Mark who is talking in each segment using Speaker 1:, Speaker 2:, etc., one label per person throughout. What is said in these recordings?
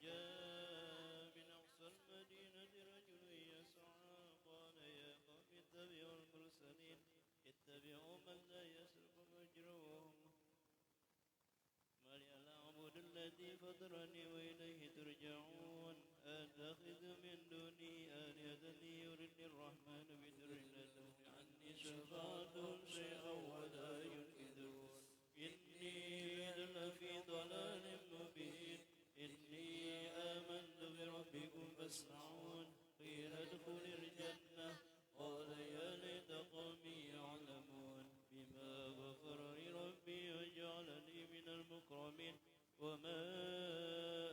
Speaker 1: وجاء من أقصى المدينة رجل يسعى قال يا قوم اتبعوا المرسلين اتبعوا من لا يسرق مجرهم ما لي أعبد الذي فطرني وإليه ترجعون أتخذ من دوني آلهة يردني الرحمن بضر لا تغن عني شفاعتهم شيئا ولا ينقذون إني لفي ضلال مبين إني آمنت بربكم فاسمعون قيل ادخل الجنة قال يا ليت قومي يعلمون بما غفر لي ربي وجعلني من المكرمين وما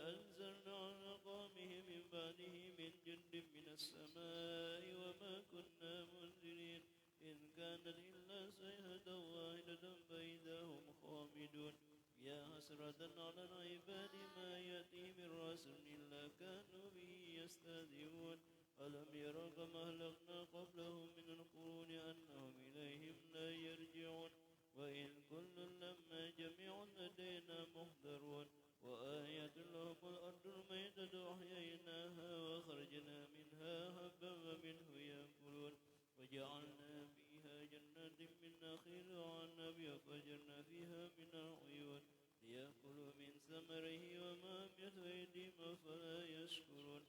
Speaker 1: أنزلنا على قومه من بعده من جند من السماء وما كنا منزلين إن كانت إلا صيحة واحدة فإذا هم خامدون يا حسرة على العباد ما يأتي من رسول إلا كانوا به يستهزئون ألم يروا كما أهلكنا قبلهم من القرون أنهم إليهم لا يرجعون وإن كل لما جميع لدينا محضرون وآية لهم الأرض الميتة أحييناها وخرجنا منها حبا ومنه يأكلون وجعلنا فيها جنات من نخيل وعنب وفجرنا فيها من العيون ليأكلوا من ثمره وما عملت أيديهم فلا يشكرون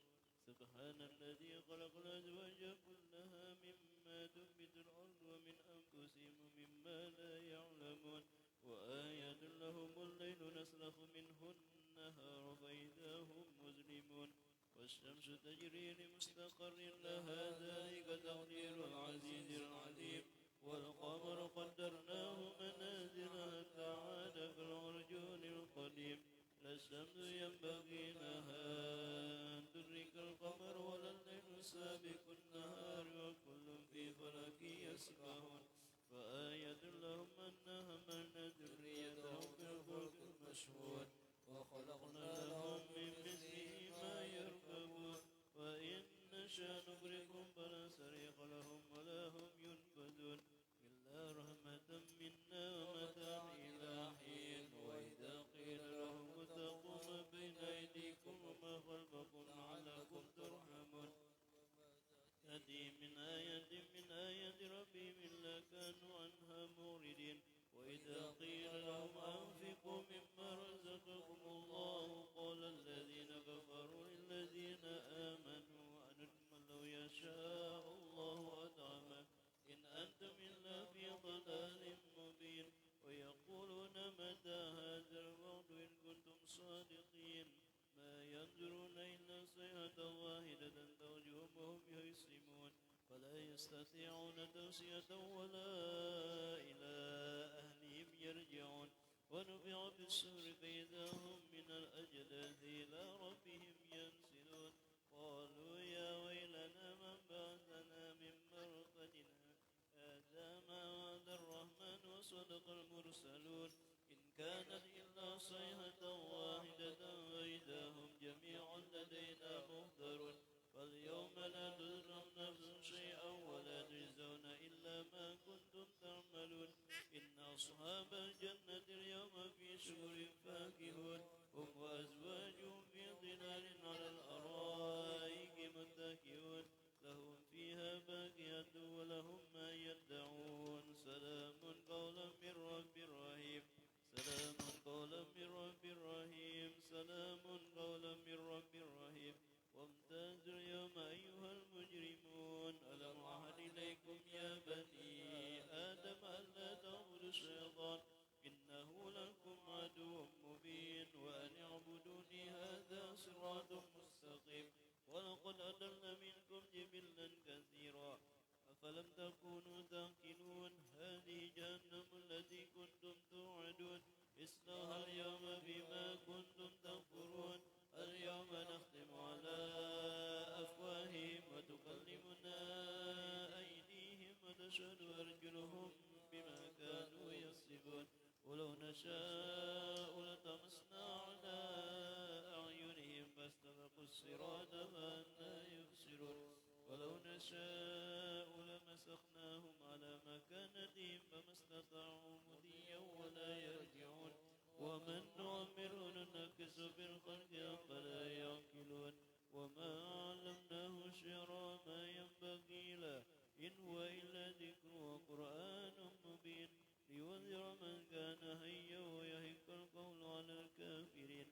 Speaker 1: سبحان الذي خلق الأزواج كلها مما تنبت الأرض ومن أنفسهم مما لا يعلمون وآية لهم الليل نسلخ منه النهار فإذا هم مظلمون والشمس تجري لمستقر لها ذلك تقدير العزيز العليم والقمر قدرناه منازل حتى عاد كالعرجون القديم لا الشمس ينبغي لها أن تدرك القمر ولا الليل سابق النهار وكل في فلك يسبحون فآية لهم أنا حملنا ذريتهم في الفلك المشحون وخلقنا لهم من مثله ما يركبون وإن نشاء نغرقهم فلا صريخ لهم ولا هم ينقذون إلا رحمة منا ومتاع إلى حين وإذا قيل لهم اتقوا ما بين أيديكم وما خلفكم لعلكم ترحمون تأتي من آية ربهم إلا كانوا عنها موردين وإذا قيل لهم أنفقوا مما رزقكم الله قال الذين كفروا للذين آمنوا أنتم لو يشاء الله أطعمك إن أنتم إلا في ضلال مبين ويقولون متى هذا الوعد إن كنتم صادقين ما ينظرون إلا صيحة واحدة ترجهم وهم يسلمون فلا يستطيعون توصية ولا إلى أهلهم يرجعون ونفع بالسور فإذا هم من الأجداث إلى ربهم ينسلون قالوا يا ويلنا من بعثنا من مرقدنا هذا ما وعد الرحمن وصدق المرسلون إن كانت إلا صيحة واحدة وإذا هم جميع لدينا محضرون فاليوم لا تظلم نفس شيئا ولا تجزون إلا ما كنتم تعملون إن أصحاب الجنة اليوم في شغل فاكهون هم وأزواجهم في ظلال على الأرائك متكئون لهم فيها باقية ولهم ما يدعون سلام قولا من رب رحيم سلام قولا من رب رحيم سلام قولا من رب رحيم وامتازوا اليوم أيها المجرمون ألم أعهد إليكم يا بني آدم ألا تعبدوا الشيطان إنه لكم عدو مبين وأن اعبدوني هذا صراط مستقيم ولقد أضل منكم جبلا كثيرا أفلم تكونوا تعقلون هذه جهنم التي كنتم توعدون اصلوها اليوم بما كنتم تكفرون اليوم نختم على أفواههم وتكلمنا أيديهم وتشهد أرجلهم بما كانوا يكسبون ولو نشاء لطمسنا على أعينهم فاستبقوا الصراط فأنى يبصرون ولو نشاء لمسخناهم على مكانتهم فما استطاعوا مضيا ولا يرجعون ومن نعمره ننكس في الخلق أفلا يعقلون وما علمناه الشعر ما ينبغي له إن هو إلا ذكر وقرآن مبين لينذر من كان حيا ويحق القول على الكافرين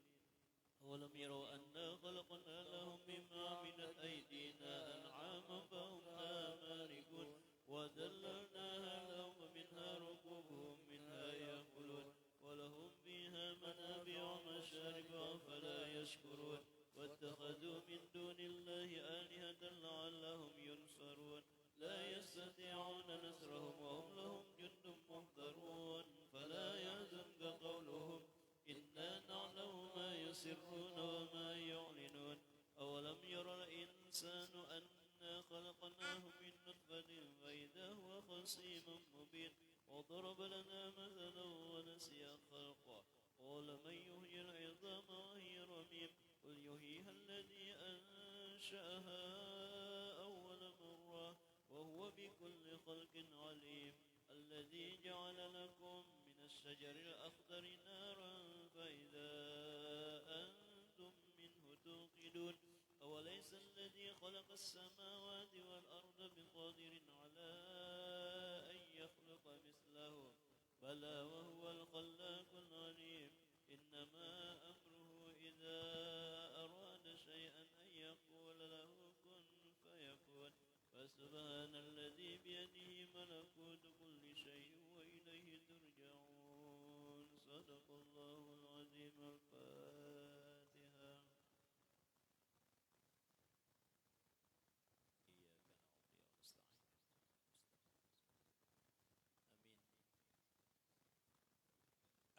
Speaker 1: أولم يروا أنا خلقنا لهم مما عملت أيدينا أنعاما فهم لها مالكون وذللناها لهم فمنها ركوبهم منها يأكلون ولهم فيها منابع ومشارب أفلا يشكرون واتخذوا من دون الله آلهة لعلهم ينصرون لا يستطيعون نصرهم وهم لهم جند محضرون فلا يحزنك قولهم إنا نعلم ما يسرون وما يعلنون أولم ير الإنسان أنا خلقناه من نطفة فإذا هو خصيم مبين وضرب لنا مثلا ونسي خلقه قال من يحيي العظام وهي رميم قل يحييها الذي أنشأها أول مرة وهو بكل خلق عليم الذي جعل لكم من الشجر الأخضر نارا فإذا أنتم منه توقدون أوليس الذي خلق السماوات والأرض بقادر على أن يخلق مثله بلى وهو الخلاق العليم إنما أمره إذا أراد شيئا أن يقول له كن فيكون فسبحان الذي بيده ملكوت كل شيء وإليه ترجعون صدق الله العظيم الفاتحة إياك نعبد ونستعين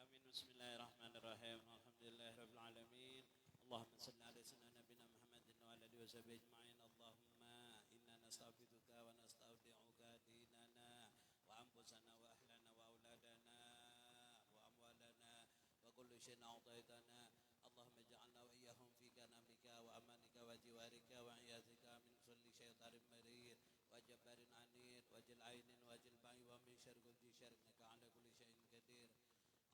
Speaker 1: آمين
Speaker 2: آمين. بسم الله الرحمن الرحيم. الحمد لله رب العالمين. اللهم صل على سيدنا نبينا محمد وعلى آله وصحبه أجمعين. اللهم إنا نستعبدك ونستودعك ديننا وأنفسنا وأهلنا وأولادنا وأموالنا وكل شيء أعطيتنا. اللهم اجعلنا وإياهم في كنفك وأمانك وجوارك وعياذك من كل شيطان مريض وجبار عنيد وجل عين وجل بعي ومن شر كل شر إنك على كل شيء قدير.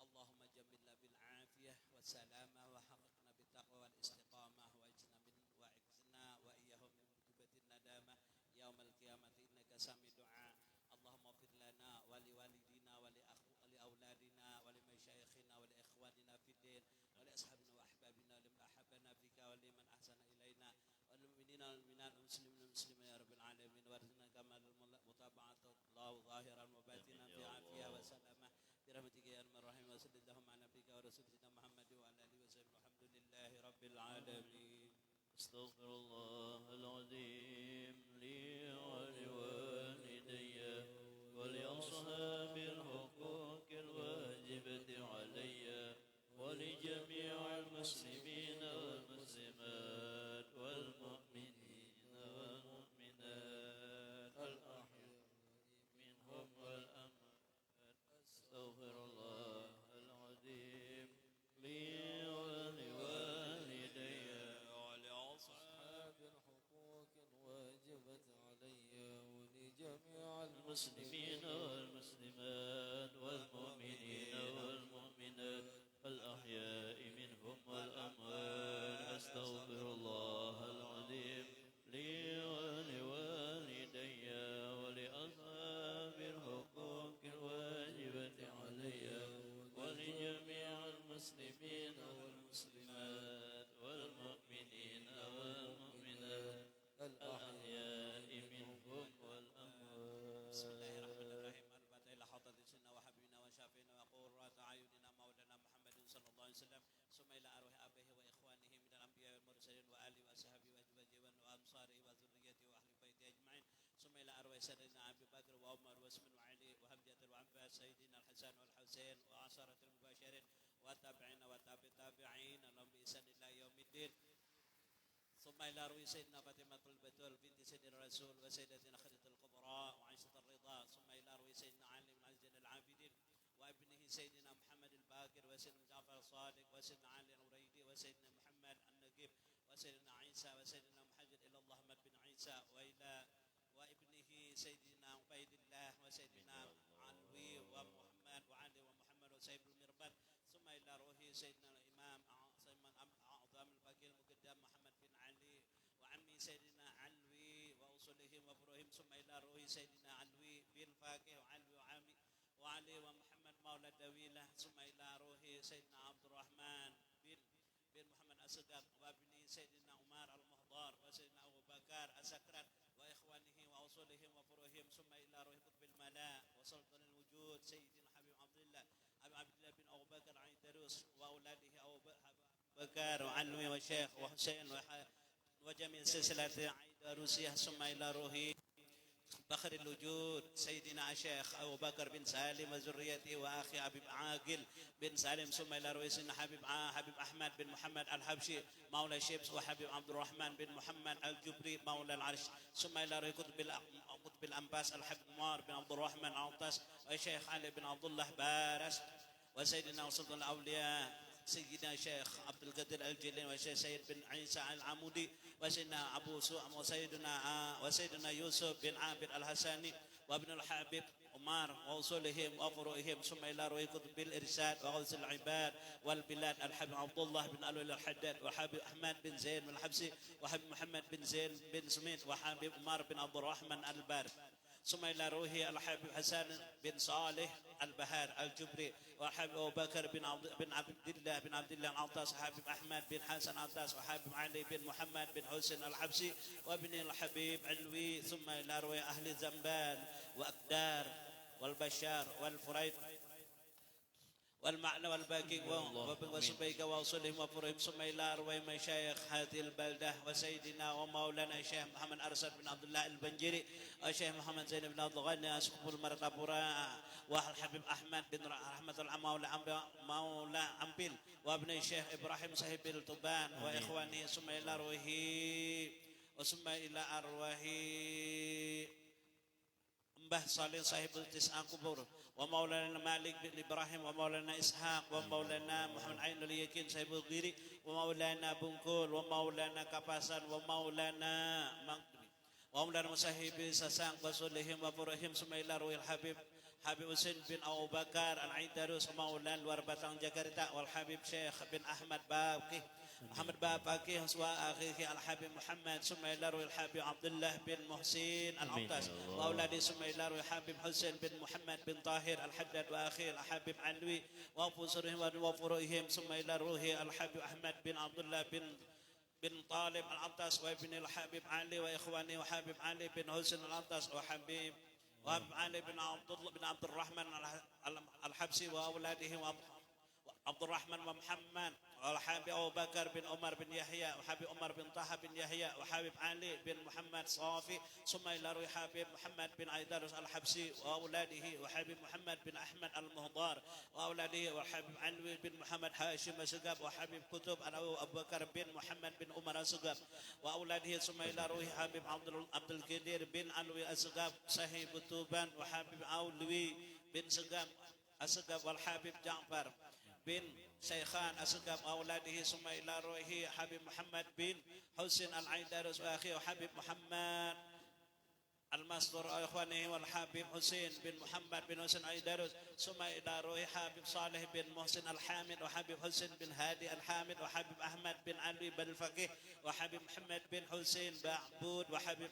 Speaker 2: اللهم جملنا بالعافية والسلامة وحققنا بالتقوى والاستقامة واعزنا وإياهم من مكتوبة الندامة يوم القيامة إنك سامع دعاء. اللهم اغفر لنا ولوالدينا ولأولادنا ولمشايخنا ولإخواننا في الدين ولأصحابنا وأحبابنا ولمن أحبنا فيك ولمن أحسن إلينا والمؤمنين والمؤمنات والمسلمين والمسلمين يا رب العالمين وارزقنا كمال المتابعة الله ظاهرا وباطنا في عافية وسلامة برحمتك يا ارحم الراحمين. وصلى اللهم على نبيك ورسولك سيدنا محمد وعلى اله وصحبه الحمد لله رب العالمين.
Speaker 1: استغفر الله العظيم لي ولوالدي ولأصحاب الحقوق الواجبة علي ولجميع المسلمين والمسلمات والمؤمنين والمؤمنات الأحياء منهم والأموات. استغفر الله العظيم لي ولوالدي ولأصحاب الحقوق الواجبة علي ولجميع المسلمين والمسلمات والمؤمنين والمؤمنات الأحياء منهم والأموات. أستغفر الله العظيم لي ولوالدي ولأصحاب الحقوق الواجبة علي ولجميع المسلمين والمسلمات والمؤمنين والمؤمنات الأحياء منهم والأموات.
Speaker 2: بسم الله الرحمن الرحيم. الفاتحة إلى حضرة سيدنا وحبيبنا وشافينا وقرة أعيننا مولانا محمد صلى الله عليه وسلم ثم إلى أرواح أبيه وإخوانه من الأنبياء والمرسلين وآله وأصحابه وأزواجه وأنصاره وذريته وأهل بيته أجمعين ثم إلى أرواح سيدنا أبي بكر وعمر وعثمان وعلي وحمزة وعباس سيدنا الحسن والحسين وعشرة المباشرين والتابعين والتابع التابعين لهم بإحسان إلى يوم الدين. ثم إلى أرواح سيدنا فاطمة البتول بنت سيدنا الرسول وسيدتنا خديجة الكبرى وعائشة الرضا ثم إلى أرواح سيدنا علي بن عز العابدين وابنه سيدنا محمد الباقر وسيدنا جعفر الصادق وسيدنا علي الوريدي وسيدنا محمد النجيب وسيدنا عيسى وسيدنا محمد إلى الله محمد بن عيسى وابنه سيدنا عبيد الله وسيدنا علوي ومحمد وعلي ومحمد وسيد المربد ثم إلى روح سيدنا الإمام أعظم الباقي المقدم محمد بن علي سيدنا علوي وأصولهم وفروهم ثم إلى روح سيدنا علوي بن فاكه وعلوي وعامي وعلي ومحمد مولى الدويلة ثم إلى روح سيدنا عبد الرحمن بن محمد أسقر وابن سيدنا عمر المهضار وسيدنا أبو بكر السكران وإخوانه وأصولهم وفروهم ثم إلى روح قطب الملاء وسلطان الوجود سيدنا حبيب عبد الله بن أبو بكر عيدروس وأولاده أبو بكر وعلوي وشيخ وحسين وجميع سلسلة عيدروسية ثم إلى روح فخر الوجود سيدنا الشيخ أبو بكر بن سالم وذريته وأخي حبيب عاقل بن سالم ثم إلى رويسنا حبيب أحمد بن محمد الحبشي مولى شيبس وحبيب عبد الرحمن بن محمد الجبري مولى العرش ثم إلى روي قطب الأنباس الحبيب عمر بن عبد الرحمن عطاس والشيخ علي بن عبد الله بارس وسيدنا وسلطان الأولياء سيدنا الشيخ عبد القادر الجيلاني والشيخ سيد بن عيسى العمودي وسيدنا أبو سوء وسيدنا يوسف بن عابد الحساني وابن الحبيب عمر وأصولهم وفروعهم ثم إلى روي قطب الإرشاد وغوث العباد والبلاد الحبيب عبد الله بن ألول الحداد وحبيب أحمد بن زين بن الحبسي وحبيب محمد بن زين بن سميت وحبيب عمر بن عبد الرحمن الباري ثم إلى روحه الحبيب حسن بن صالح البهار الجبري وحبيب أبو بكر بن عبد الله العطاس وحبيب أحمد بن حسن العطاس وحبيب علي بن محمد بن حسين الحبسي وابن الحبيب علوي ثم إلى روي أهل الزنبان وأقدار والبشار والفريد والمعنى والباقي وسبيك وصلهم وفرهم ثم إلى أرواح مشايخ هذه البلدة وسيدنا ومولانا الشيخ محمد أرسل بن عبد الله البنجري والشيخ محمد زين بن عبد الغني أسقف المرقبورة والحبيب أحمد بن رحمة الله مولى أمبيل وابن الشيخ إبراهيم صاحب الطبان وإخوانه ثم إلى أرواح Mbah Salih Sahibul Tis'a Kubur wa Maulana Malik bin Ibrahim wa Maulana Ishaq wa Maulana Muhammad Ainul Yakin Sahibul Giri wa Maulana Bungkul wa Maulana Kapasan wa Maulana Mangkri wa Maulana Musahibi Sasang wa Sulihim wa Furahim Sumaila Ruhil Habib Husain bin Abu Bakar Al-Aidarus wa Maulana Luar Batang Jakarta wal Habib Syekh bin Ahmad Baqi محمد باب أكيه وأخيه الحبيب محمد ثم إلى روي الحبيب عبد الله بن محسن العطاس وأولادي ثم إلى روي الحبيب حسين بن محمد بن طاهر الحداد وأخيه الحبيب علوي وفصرهم وفروعهم ثم إلى روحه الحبيب أحمد بن عبد الله بن طالب العطاس وابن الحبيب علي وإخواني وحبيب علي بن حسين العطاس وحبيب علي بن عبد الرحمن الحبسي وأولاده عبد الرحمن ومحمد وحبيب أبو بكر بن عمر بن يحيى وحبيب عمر بن طه بن يحيى وحبيب علي بن محمد صافي ثم إلى روي حبيب محمد بن عيدروس الحبسي وأولاده وحبيب محمد بن أحمد المهضار وأولاده وحبيب علوي بن محمد هاشم السقاب وحبيب كتب أبو بكر بن محمد بن عمر السقاب وأولاده ثم إلى روي حبيب عبد القدير بن علوي السقاب صاحب الطوبان وحبيب علوي بن سقاب السقاب والحبيب جعفر بن شيخان أسقف أولاده ثم إلى روحه حبيب محمد بن حسين العيدروس وأخيه حبيب محمد المصدر إخوانه والحبيب حسين بن محمد بن حسين العيدروس ثم إلى روحه حبيب صالح بن محسن الحامد وحبيب حسين بن هادي الحامد وحبيب أحمد بن علي بن الفقيه وحبيب محمد بن حسين بعبود وحبيب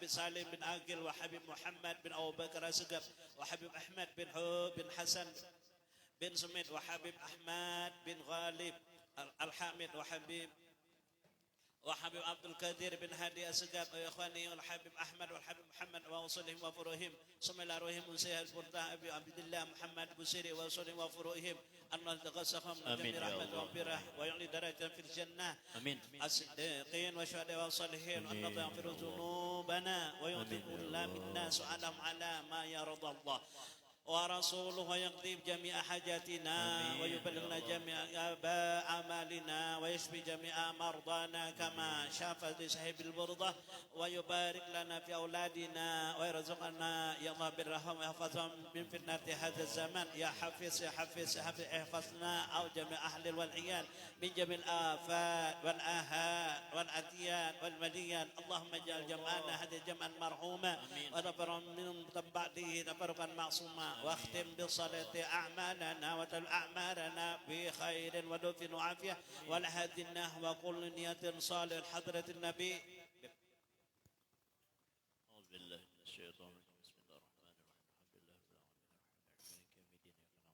Speaker 2: صالح بن عاقل وحبيب محمد بن أبو بكر أسقف وحبيب أحمد بن حسن بن سميد وحبيب أحمد بن غالب الحامد وحبيب عبد القادر بن هادي السقاب وإخوانه والحبيب أحمد والحبيب محمد ووصلهم وفروعهم ثم إلى روحهم منسيه البرده أبي عبد الله محمد بوسيري ووصلهم وفروعهم أن الله تغسهم جميع رحمة وبره ويعلي درجة في الجنة الصديقين والشهداء والصالحين وأن الله يغفر ذنوبنا ويعطي كل منا سؤالهم على ما يرضى الله ورسوله ويقضي جميع حاجاتنا ويبلغنا جميع أعمالنا ويشفي جميع مرضانا كما شاف لصاحب البرده ويبارك لنا في أولادنا ويرزقنا يا الله بالرحمة ويحفظهم من فتنة هذا الزمان يا حفيظ احفظنا أو جميع أهل والعيال من جميع الآفات والآهات والأتيان والمليان اللهم اجعل جمعنا هذا جمعا مرحوما ونفر من بعده نفرقا معصوما واختم بالصلاة أعمالنا وتل أعمالنا بخير ولطف وعافية والهدنا وكل نية صالح حضرة النبي
Speaker 1: الشيطان الرجيم بسم الله الرحمن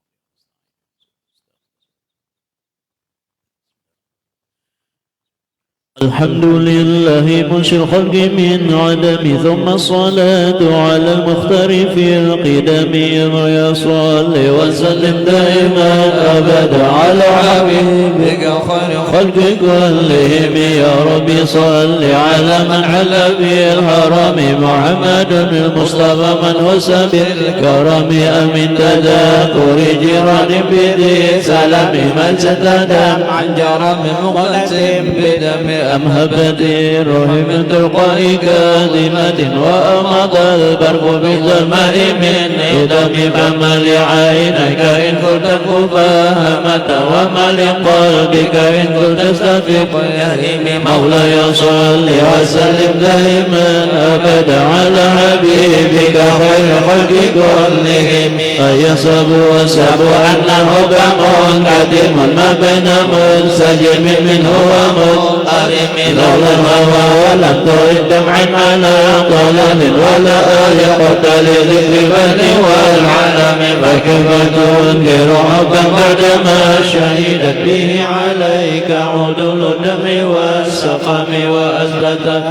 Speaker 1: الحمد لله منشئ الخلق من عدم ثم الصلاة على المختار في القدم ويصلي وسلم دائما أبدا على حبيبك خير خلق كلهم يا ربي صل على من حل بالهرم محمد المصطفى من وسب الكرم أمن تذاكر جيران بذي سلام من ستدم عن جرم مقتسم بدم أم هبت رحم تلقاء كاذمة وأمضى البرق بالماء من إدم فما لعينك إن كنت مفاهمة وما لقلبك إن كنت تستفق يهيم مولاي صل وسلم دائما أبدا على حبيبك خير خلق كلهم فيصب وسب أنه كمنكتم ما بين منسجم منه ومضطرب لولا الهوى ولم ترد دمع على ضلال ولا آية لذكر بني والعالم فكيف تنكر حبا بعدما شهدت به عليك عدول الدم والسقم وأثبت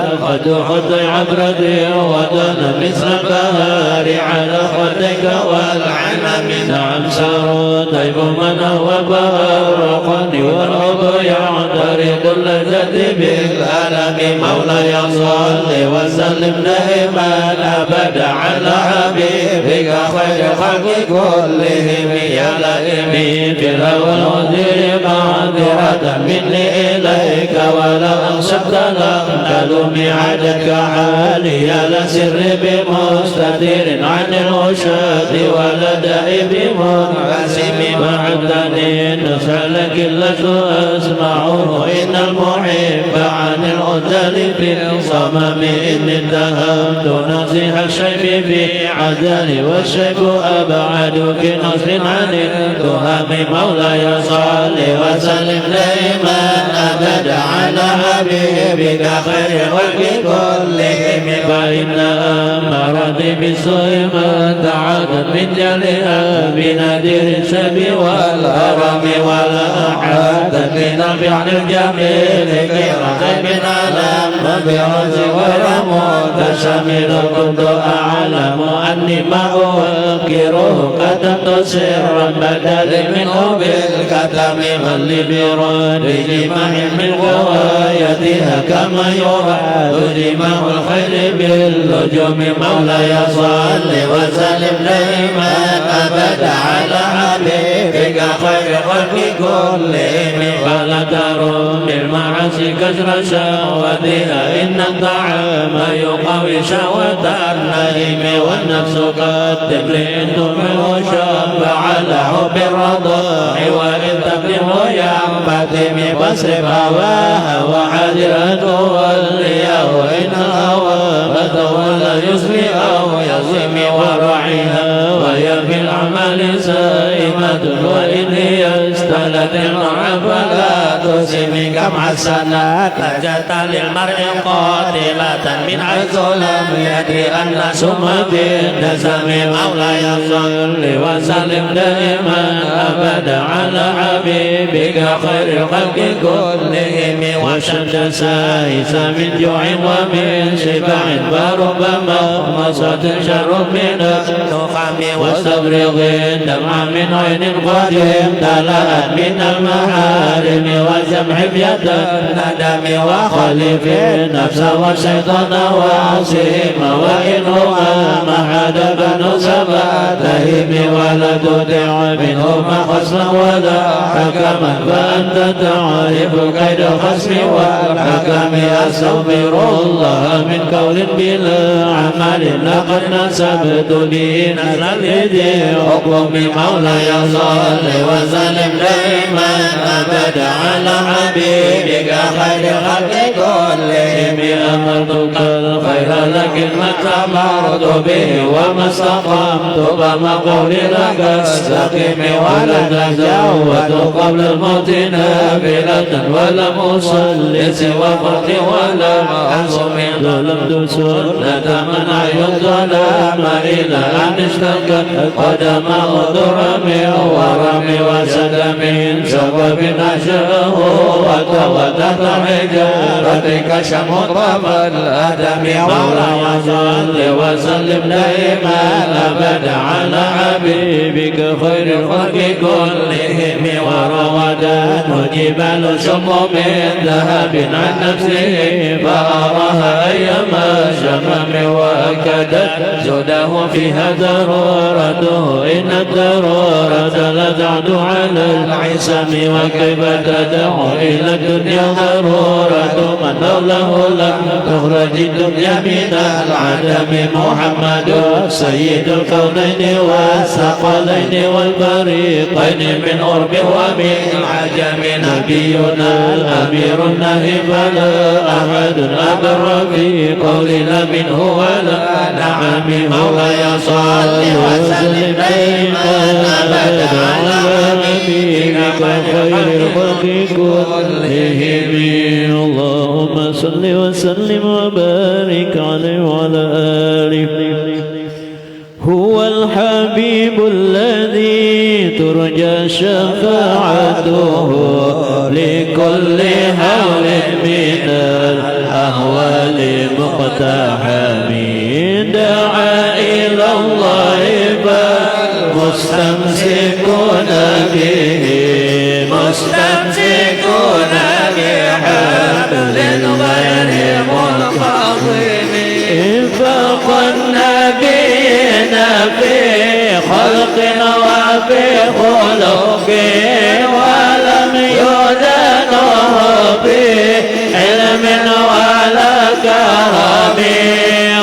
Speaker 1: خد عبرتي ودنا مثل البهار على خدك والعنم نعم سار طيب من هو بارقني والحب يعترض اللذة بالألم مولاي صل وسلم دائما أبدا على حبيبك خير خلق كلهم يا لئيم في الهوى الوزير معذرة مني إليك ولو أنصفت لم تلوم عدك حالي لا سر بمستدير عن الوشاة ولا دائب منقسم وعدني نسألك لست أسمعه إن المحب عن العدل في الصمم إن اتهمت نصيح الشيب في عدل والشيب أبعد في نصر عن التهم مولاي صل وسلم دائما أبدا على حبيبك خير خلق كلهم فإن أمرت بالسوء ما تعادت من جلها بنادر الشيب والهرم ولا أحد بنفع عن الجميل غير غيب علم وبرز غير متشمل كنت أعلم أني ما أوكره كتبت سرا بدل منه بالكتم من لبراد جماع من غوايتها كما يراد جماع الخير باللجوم مولاي صل وسلم دائما أبدا على حبيبك خير خلق كلهم فلا ترم بالمعاصي كسر شهوتها إن الطعام يقوي شهوة النهيم والنفس قد تبلد منه شاب على حب الرضاع وإن تبلغ ينفتم واصرف هواها وحذرته والرياء وإن الهوى فتولى يسري أو يصم ورعيها وهي في الأعمال سائمة وإن هي استلت المرء فلا تسم كم حسنات نجت للمرء قاتلة من حيث لم يدري أن سم في النسم مولاي صل وسلم دائما أبدا على حبيبك خير خلق كلهم وشد سائس من جوع ومن شبع فربما مصت شر من النخام واستفرغ الدمع من عين قد امتلأت من المحارم والجمع بيد الندم وخلف النفس والشيطان وعصيهما وإنهما محد بن سباتهم ولا تدع منهما خصما ولا حكما فأنت تعرف كيد خصم والحكم أستغفر الله من قول بلا عمل لقد نسبت به نسل الذي حكم مولاي صل وسلم دائما أبدا على حبيبك خير خلق كلهم أمرتك
Speaker 3: خير لك متى مرض به وما استقمت بمقول لك استقم ولا تزود قبل الموت نافلة ولم أصل سوى فرد ولم أصم ظلمت سنة من عيد ظلام إلى أن اشتكت قدم ضرم ورم وسدم سوى بنشره وتغدت حجارتك شمطرم الأدم مولاي صل وسلم دائما أبدا على حبيبك خير الخلق كلهم وروضان جبال شم من ذهب عن نفسه فأراها أيما شمم وأكدت زده فيها ضرورته إن الضرورة لتعد على العصم وكيف تدعو إلى الدنيا ضرورة من له لم تخرج الدنيا من العدم محمد سيد الكونين والثقلين والفريقين من قرب ومن عجم نبينا الأمير النهي فلا أحد أبر في قولنا منه ولا نعم مولاي صل وسلم دائما أبدا على نبيك خير الخلق كلهم اللهم صل وسلم وبارك عليه وعلى آله هو الحبيب الذي ترجى شفاعته لكل هول من الأهوال مقتحم دعا إلى الله فالمستمسكون به مستمسكون بحبل غير منقطع فقد نبينا في خلق وفي خلق ولم يدنه بعلم ولا كرم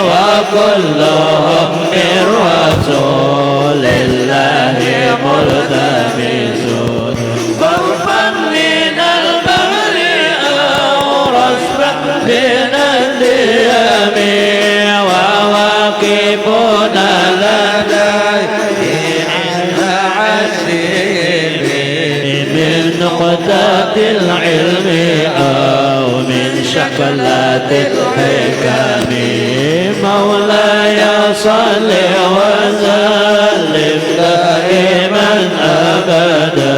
Speaker 3: وكلهم من رسول الله ملتمسون فوقا من البر أو رشفا من الديام وواقفون لديه عسير من نقطات العلم أو من شكلات الحكم مولاي صل وسلم دائما أبدا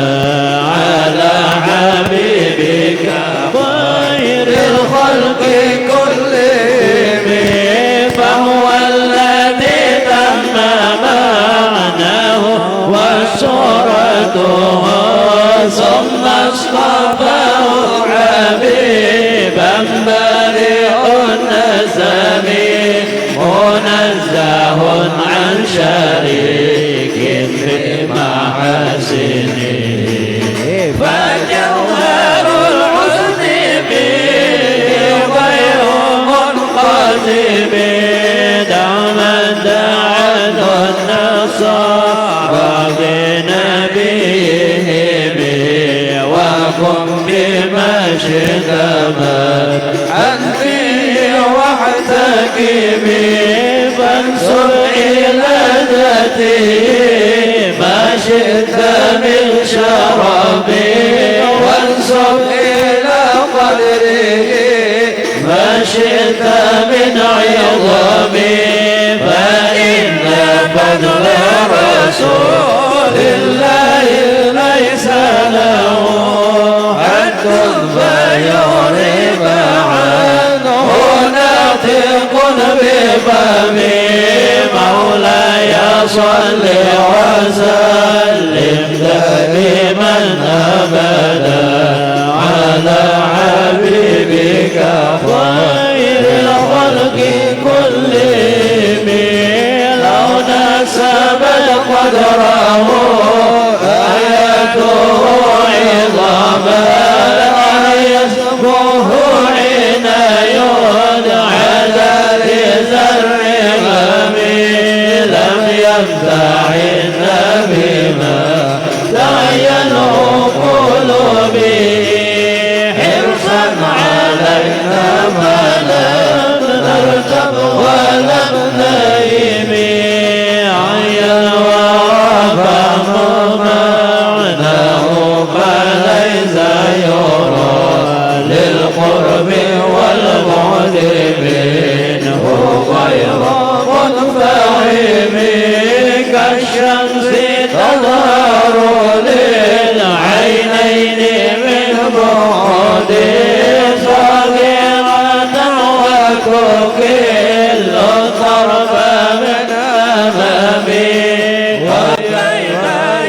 Speaker 3: على حبيبك خير الخلق كلهم فهو الذي تم معناه وصورته ثم اصطفاه حبيبا بريء النسم منزه عن شريك في محاسنه فجوهر الحسن به غير منقسم دعما دعته النصارى بنبيهم وقم بما شئت أنت واحتكم فانصر إلى ذاته ما شئت من شرف وانصر إلى قدره ما شئت من عظم فإن فضل رسول الله ليس له حد فيغرب عنه ناطق بفمه مولاي صل وسلم دائما أبدا على حبيبك خير الخلق كلهم لو نسبت قدره آياته عظاما يسبه حين يدعى لزرع لم يمتعن بما تعين قلوبي حرصا علينا ما لم نرتب كل الطرف من أمامي وكيف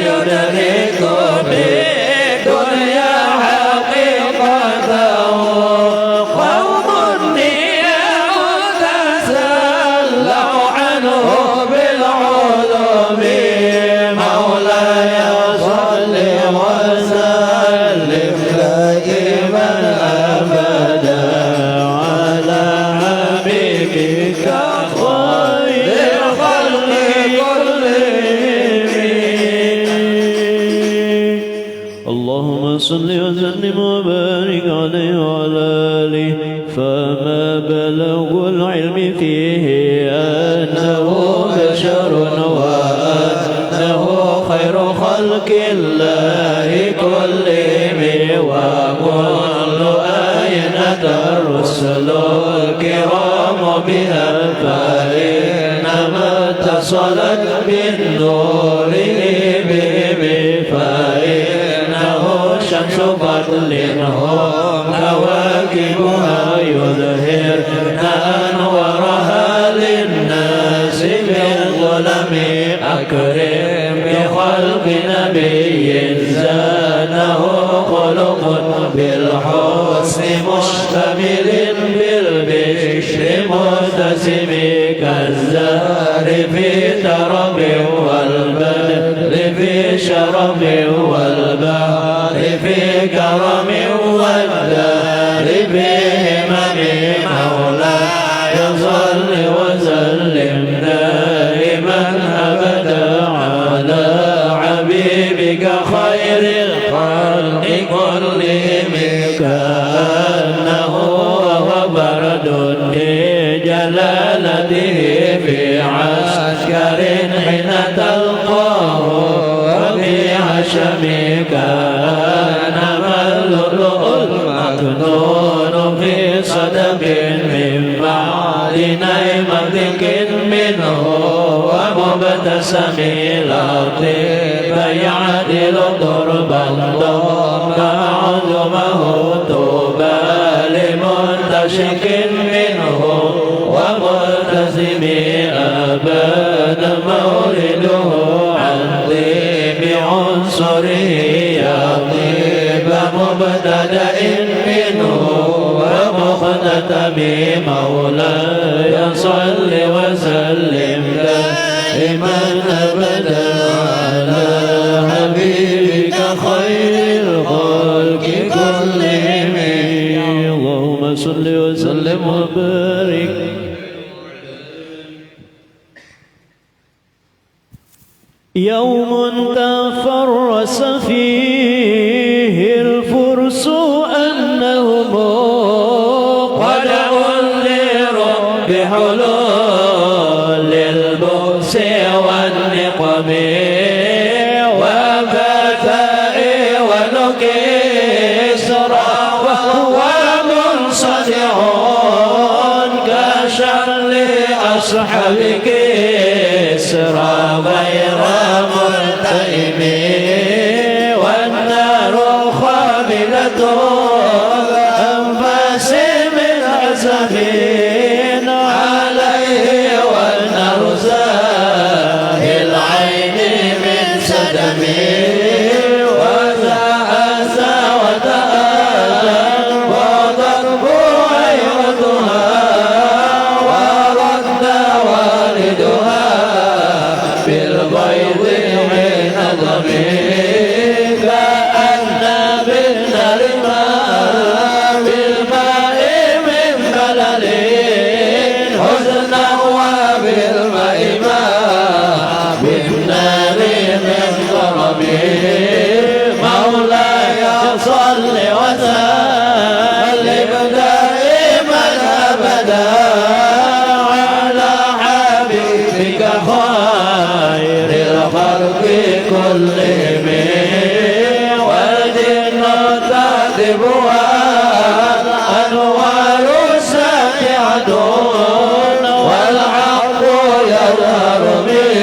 Speaker 3: يدرك بالدنيا حقيقته قوم نيام تسلوا عنه بالعلوم مولاي صل وسلم دائما أبدا على حبيبك خير الخلق كلهم.
Speaker 1: اللهم صل وسلم وبارك عليه وعلى آله فما بلغ العلم فيه أنه بشر وأنه خير خلق الله كلهم وكل أين الرسل الكرام بها فإنما اتصلت بالنور بهم فإنه شمس فضل هم كواكبها يظهرن أنوارها للناس بالظلم أكرم بخلق نبي زانه خلق بالحسن مشتمل بالبشر متسم كالزهر في ترب والبدر في شرب والبحر في كرم والدار بهمم مولاي صل وسلم دائما أبدا على حبيبك خير الخلق كلهم كأنه وهو برد لجلالته في عسكر حين تلقاه وفي عشم كان اللؤلؤ المكنون في صدف من بعد نعمة منه ومبتسم لطيف يعدل ضربا ضم عظمه طوبى لمنتشك منه وملتزم أبدا مولده عن طيب عنصره يا طيب مبتدأ منه ومختتم مولاي صل وسلم دائما أبدا على حبيبك خير الخلق كلهم. اللهم صل وسلم وبارك. يوم تفرس فيه الفرس أنهم قد أنذروا بحلول البؤس والنقم وفتاء ونكسرى وهو منصدع كشر أصحاب كسرى غير ملتئم والنار خاملة أنفاس من عزفين عليه والنار زاهي العين من سدم وتأسى وتأذى وضرب عيرتها ورد والدها بالبيض من نظم كأن بالنار بالماء من بلل حزنا وبالماء بالنار من ضرب مولاي صل وسلم دائما أبدا على حبيبك خير الخلق كلهم والجن تكذبها الأنوار ساتعة والحق يظهر به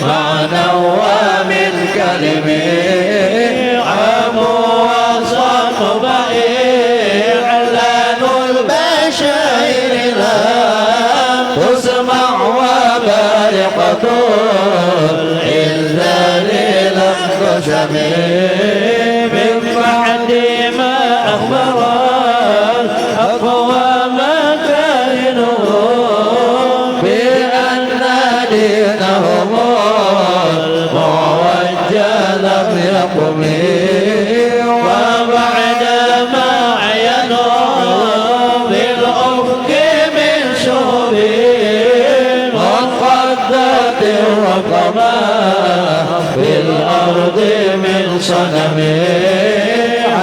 Speaker 1: معنى ومن كلمه عام وصف إعلان البشائر
Speaker 3: وبارقة الإنزال لم تشمل من بعد ما أخبر الأقوام كائنهم بأن دينهم الموجه لم يقم وبعد ما عينوا بالأفق من شهب وانقضت الرقمة في الأرض من صنم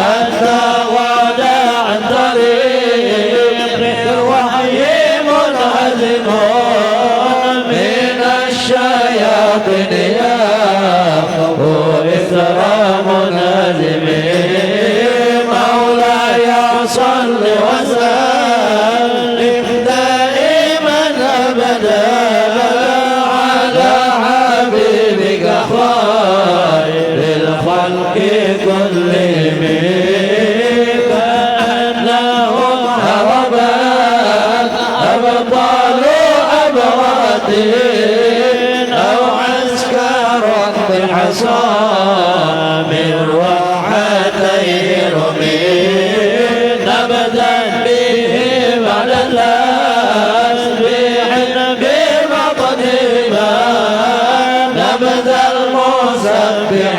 Speaker 3: حتى غاد عن طريق الوحي منهزم من الشياطين وإثر منهزم مولاي صل وسلم دائما أبدا على حبيبك خير الخلق كلهم كأنهم هربت أبطال أبوات أو عسكر بالحصى من روحتيه رمي نبذا بهم على الأسبيح ببطنهما نبذ المسبح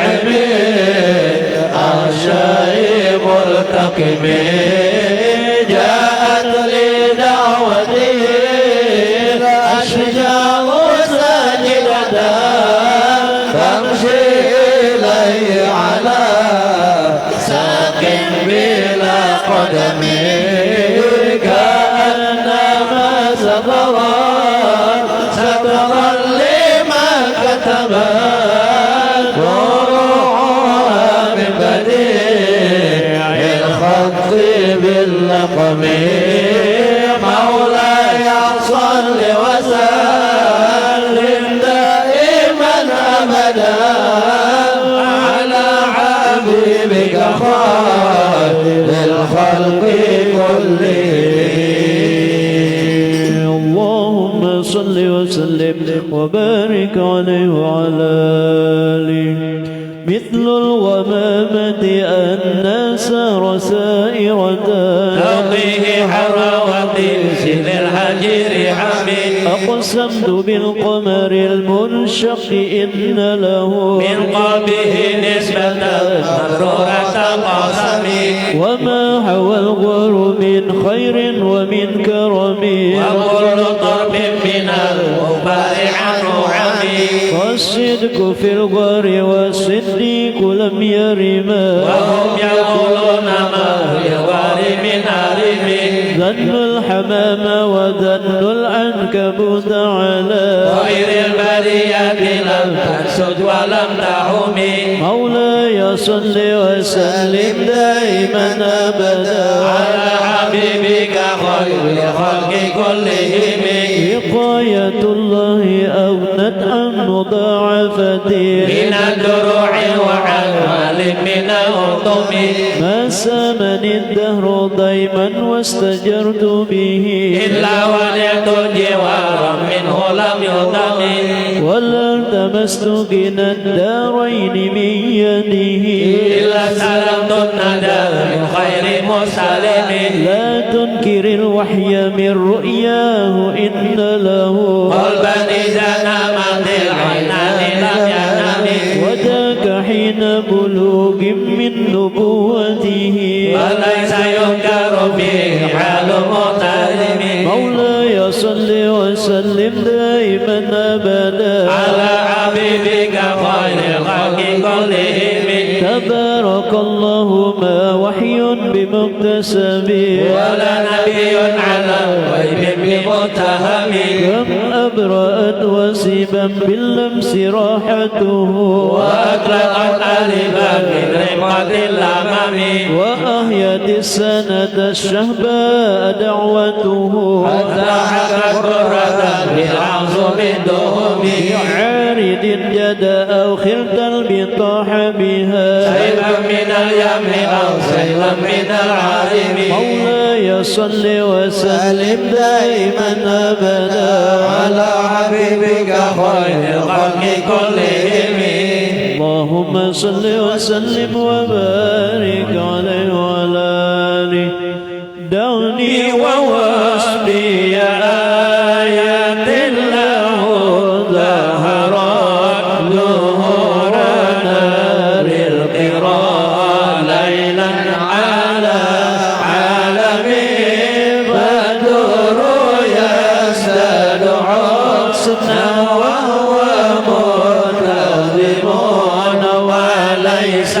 Speaker 3: الشيب التقم جاءت لدعوته أشجار ساجدة تمشي إليه على ساق بلا قدم كأنما سطرا لما كتبت وروعها من بديع الخط باللقم مولاي صل وسلم دائما أبدا على حبيبك خير الخلق كلهم اللهم صل وسلم وبارك عليه وعلى آله مثل الغمامة أن سار سائرة
Speaker 2: تقيه حراوة سن الحجر حميد
Speaker 3: أقسمت بالقمر المنشق إن له
Speaker 2: من قلبه نسبة مبرورة قاسمي
Speaker 3: وما حوى الغر من خير ومن كرم
Speaker 2: وكل ضرب من الغبار عنه عمي
Speaker 3: والصدق في الغر والصديق لم يرما
Speaker 2: وهم يقولون ما في الغار من أرمي
Speaker 3: ذن الحمام وذن العنكبوت على
Speaker 2: غير البرية لم تسد ولم تحمي
Speaker 3: مولاي صل وسلم دائما أبدا
Speaker 2: على حبيبك خير الخلق كلهم
Speaker 3: وقاية الله أغنت عن مضاعفة
Speaker 2: من الدروع وعن مال من الأرضم
Speaker 3: ما سامني الدهر ضيما واستجرت به
Speaker 2: إلا وليت جوارا منه لم يضم
Speaker 3: ولا التمست غنى الدارين من يده
Speaker 2: إلا سلمت الندى من خير مسلم
Speaker 3: لا تنكر الوحي من رؤياه إن له
Speaker 2: قلبا إذا نامت العينان لم ينام
Speaker 3: وذاك حين بلوغ من نبوته
Speaker 2: وليس ينكر فيه حال مغترم
Speaker 3: مولاي صل وسلم دائما أبدا
Speaker 2: على حبيبك خير الخلق كلهم
Speaker 3: تبارك الله ما وحي بمكتسب
Speaker 2: ولا نبي على غيب بمتهم
Speaker 3: كم أبرأت وسيبا باللمس راحته
Speaker 2: وأطلقت ألفا من رقة الأمام
Speaker 3: وأهيت السنة الشهباء دعوته
Speaker 2: حتى حكت قرة بالعظم الدهم
Speaker 3: عارض جدا أو خلت البطاح بها
Speaker 2: سيفا من اليم أو سيفا من العالم
Speaker 3: مولاي وصل وسلم دائما أبدا
Speaker 4: على حبيبك خير الخلق كلهم.
Speaker 3: اللهم صل وسلم وبارك عليه وعلى آله. دعني ووصلي آيات له ظهرت ظهور نار القراء ليلا على عالم بدر يسدد حسنا وهو منتظم وليس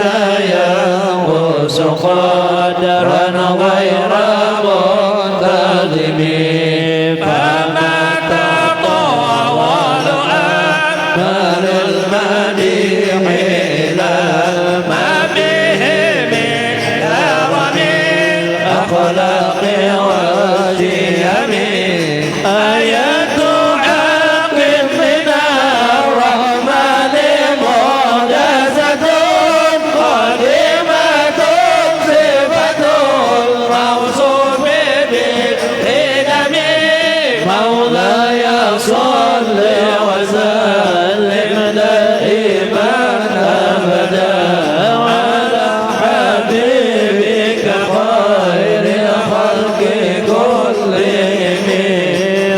Speaker 3: ينقص قدرا غير منتظم. فما تطاول أكبر المديح إلى ما به من كرم الأخلاق والشيم. آيات حق من الرحمن معجزة قديمة صفة الموصوف بالقدم. مولاي صل وسلم دائما أبدا على حبيبك خير الخلق كلهم.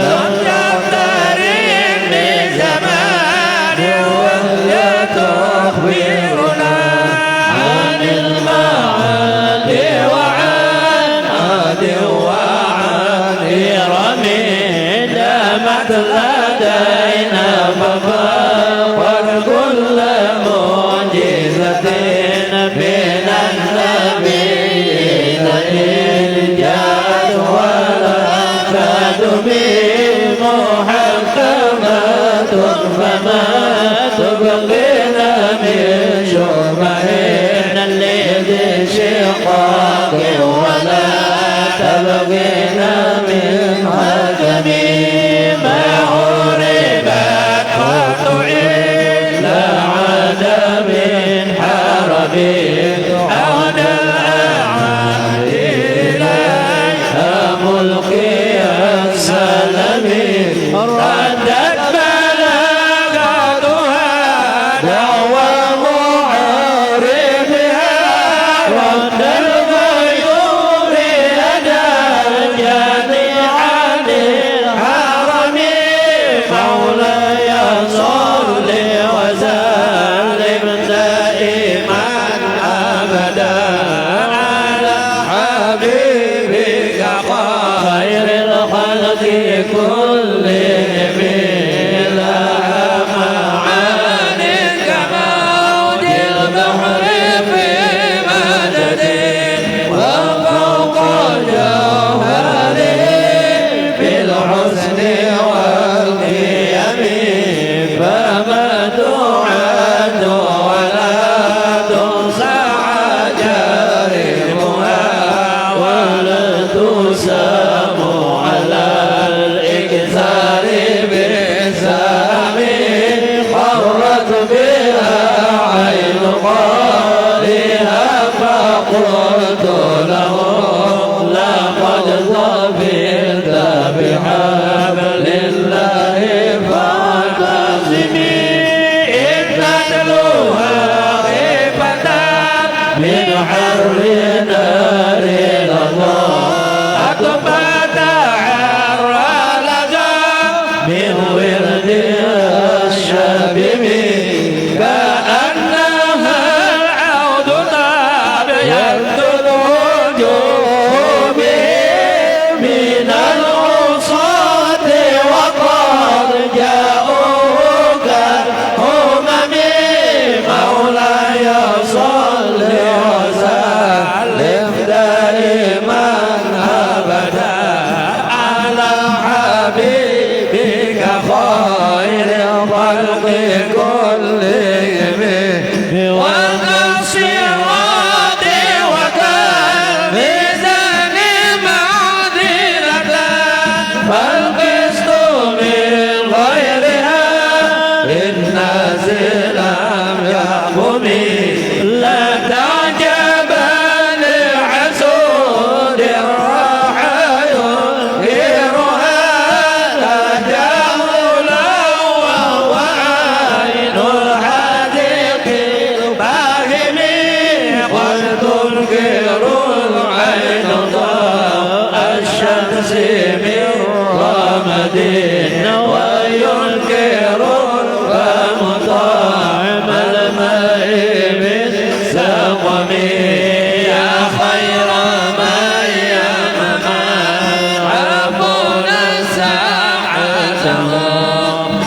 Speaker 3: لم يقترن بزمان وهي تخبرنا عن المعالي وعن عاد وعن إرم. دامت لدينا ففاقت كل معجزة من النبيين إذ جاءت ولا تدم محكمات فما تبقينا من شبهين لذي شقاق ولا تبقينا من حكم. ما عربت وتعيل عدم حرب عود الأعادي إليها ملقي السلم. ردت بلاغتها دعوى معارضها رد الغيور لدى الجميع عن الحرم. مولاي صل وسلم دائما أبدا على حبيبك خير الخلق كلهم. لها معاني كموج البحر في مدد وفوق جوهره في الحسن والقيم. فما تعد ولا تحصى عجائبها ولا تسام على الإكثار بالسام. قرت بها عين قارئها فقلت له لقد ظفرت بحبل الله فاعتصمي. إن تتلوها خيفة من حر نار الله أكبت عرى لدى من ورد الشبم. كأنها العود طاب يبدو الوجوه من العصاة وقد جاءوك همم. مولاي صل وسلم دائما أبدا على حبيبك خير الخلق كلهم. والنصيرات وكالميزان معذرة فالقسط من غيرها الناس لم يحكم. لا تعجب لحسود الراحة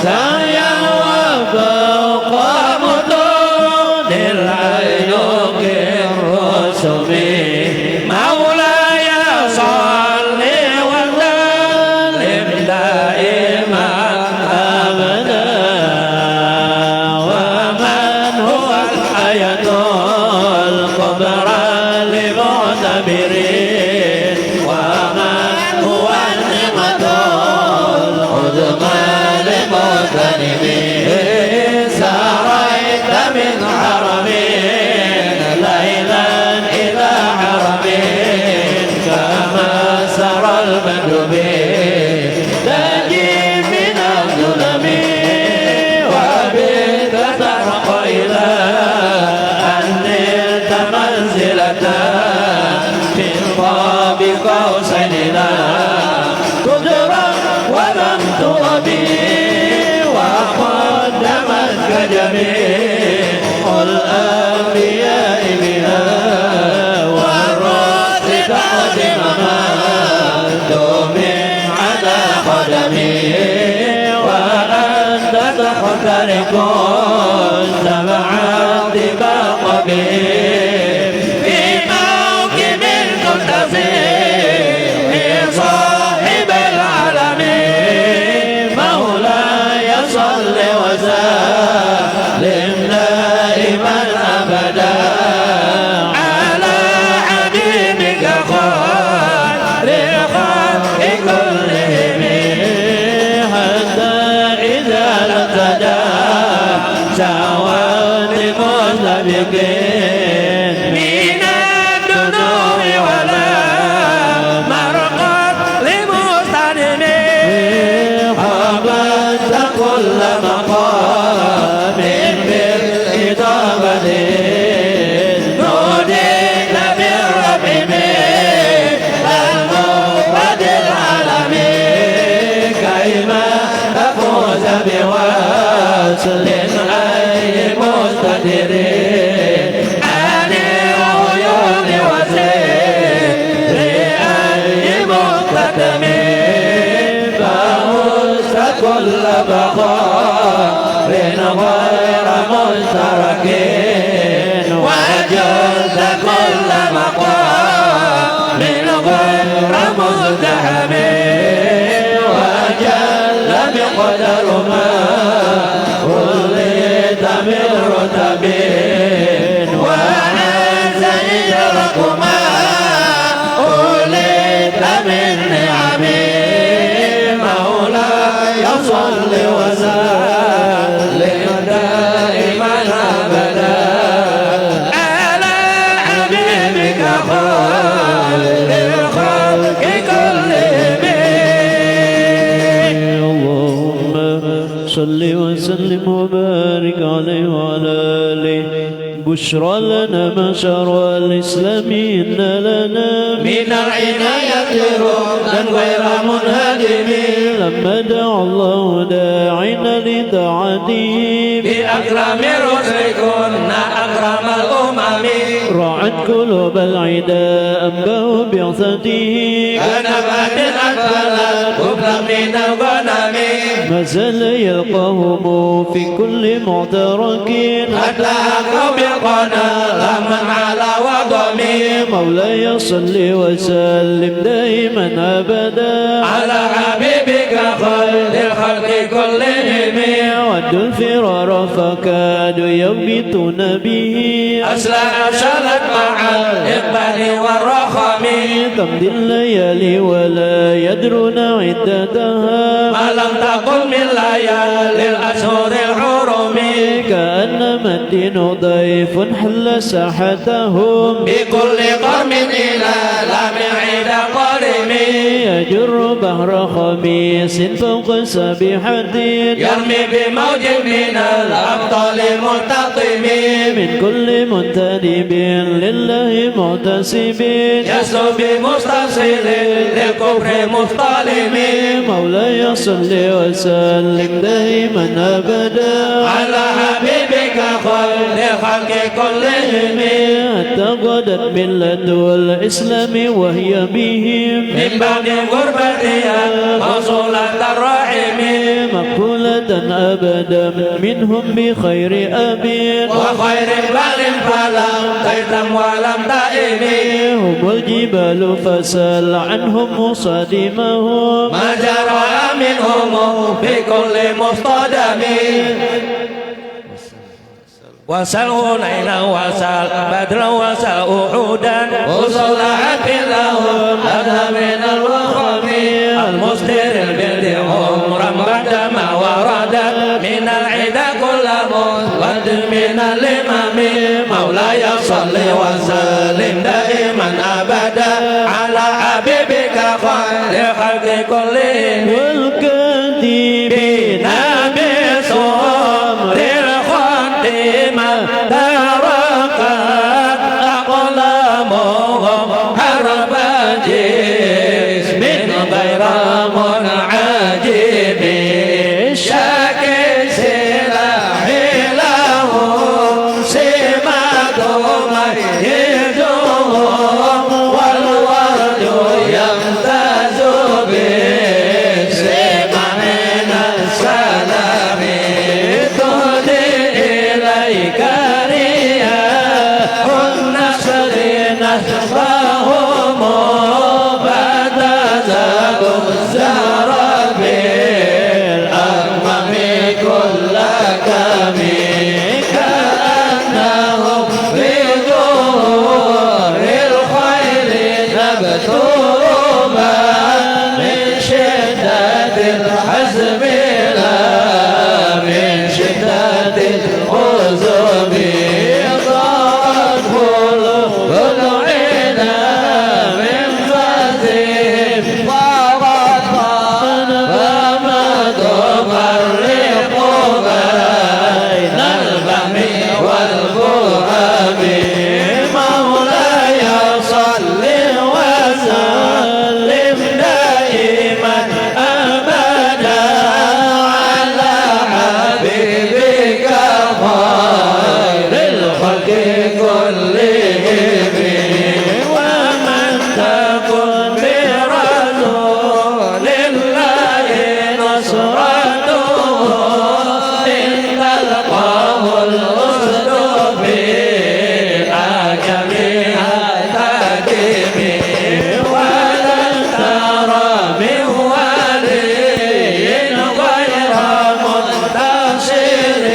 Speaker 3: سعيا وفوق متون العيوق الرسم مولاي صل وسلم دائما أبدا ومن هو الحياة الكبرى للمعتبرين ومن هو النعمة العظمى للمغتنمين سريت من حرمين ليلا إلى حرمين كما سرى البدر تجي من الظلم وبك ترق إلى أن نلت منزلة من قاب قوسين لا تدرك ولم تربي وقدمتك جميع الأنبياء بها والرسل تعظمها دوم على قدمي وأنت تخترق سبع طباق به في موكب المنتظر صاحب العالمين مولاي صل وسلم دائما أبدا على حبيبك خير الخلق كلهم حتى إذا لتدى سواد المسلمين من الدنوب ولا مرقد لمستلمين حبت كل مقام بالإضافة نوديت بالرب المفرد العالمين كيما تفوز بوصل أي مستديرين عن العيون وسير أي مقتدم فوز كل بقاء غير مشترك وجلت كل مقام غير مزدحم وجل بقدر ما وليت من رتب وعز إجركما وليت من نعم مولاي صل وسلم دائما أبدا على حبيبك خير الخلق كلهم اللهم صل وسلم وبارك عليه وعلى آله بشرى لنا مشر الإسلام إن لنا من العناية ركنا غير منهدم لما دعا الله داعنا لطاعته بأكرم الرسل كنا أكرم الأمم رعت قلوب العداء أنبأ بعثته كنبات أكفلا كفلا من الغنم ما زال يلقاهم في كل معترك حتى أقرب بالقنا لمن على وضمي مولاي صل وسلم دائما أبدا على حبيبك خير الخلق كلهم ودوا الفرار فكادوا يبيتون به أسلع شلت مع الإقبال والرخم تمضي الليالي ولا يدرون عدتها ما لم تقل من ليالي الأشهر الحرم كأنما الدين ضيف حل ساحتهم بكل قرم إلى لمعيد قرم يجر بحر خميس فوق سبيحة يرمي بموج من الأبطال الملتطم من كل منتدب لله معتسب يسلو بمستصل للكفر مظلم مولاي صل وسلم دائما أبدا على حبيبك خير
Speaker 4: خير الخلق كلهم
Speaker 3: اعتقدت ملة الإسلام وهي بهم
Speaker 4: من بعد غربتها موصولة الرحم
Speaker 3: مقبولة أبدا منهم بخير أبي
Speaker 4: وخير بال فلم تيتم ولم تئن
Speaker 3: هم الجبال فسل عنهم مصادمهم
Speaker 4: ما جرى منهم في كل مصطدم وسل هنينا وسل بدرا وسل أحدا وصل عبد لهم أذهب من الوخم المصدر البلد عمرا بعدما ورد من العدا كل مسود من الإمام مولاي صل وسلم دائما أبدا على حبيبك خير خلق كلهم
Speaker 3: والكاتبين
Speaker 4: بصمر الخاتمة تركت أقلامهم حرب جسم غير منعجب الشاكي سلاحي لهم سماتهم يجوهم والورد يمتاز بالسمع من السلام تهدي إليك رياح النصر نصرهم بعد زاد الزهر بالأمم كل كم كأنهم في ظهور الخير نبتوبا من شدة الحزم لا من شدة الحزن ضاقت قلوب العنا من فزهم ضاقت فما تفرق بين الفم والفهم مولاي صل وسلم دائما أبدا على حبيبك خير الخلق كلهم ومن تكن برسول الله نصرته إن تلقاه الأسد بالعجم هتدم ولن ترى من ولي غير منتصر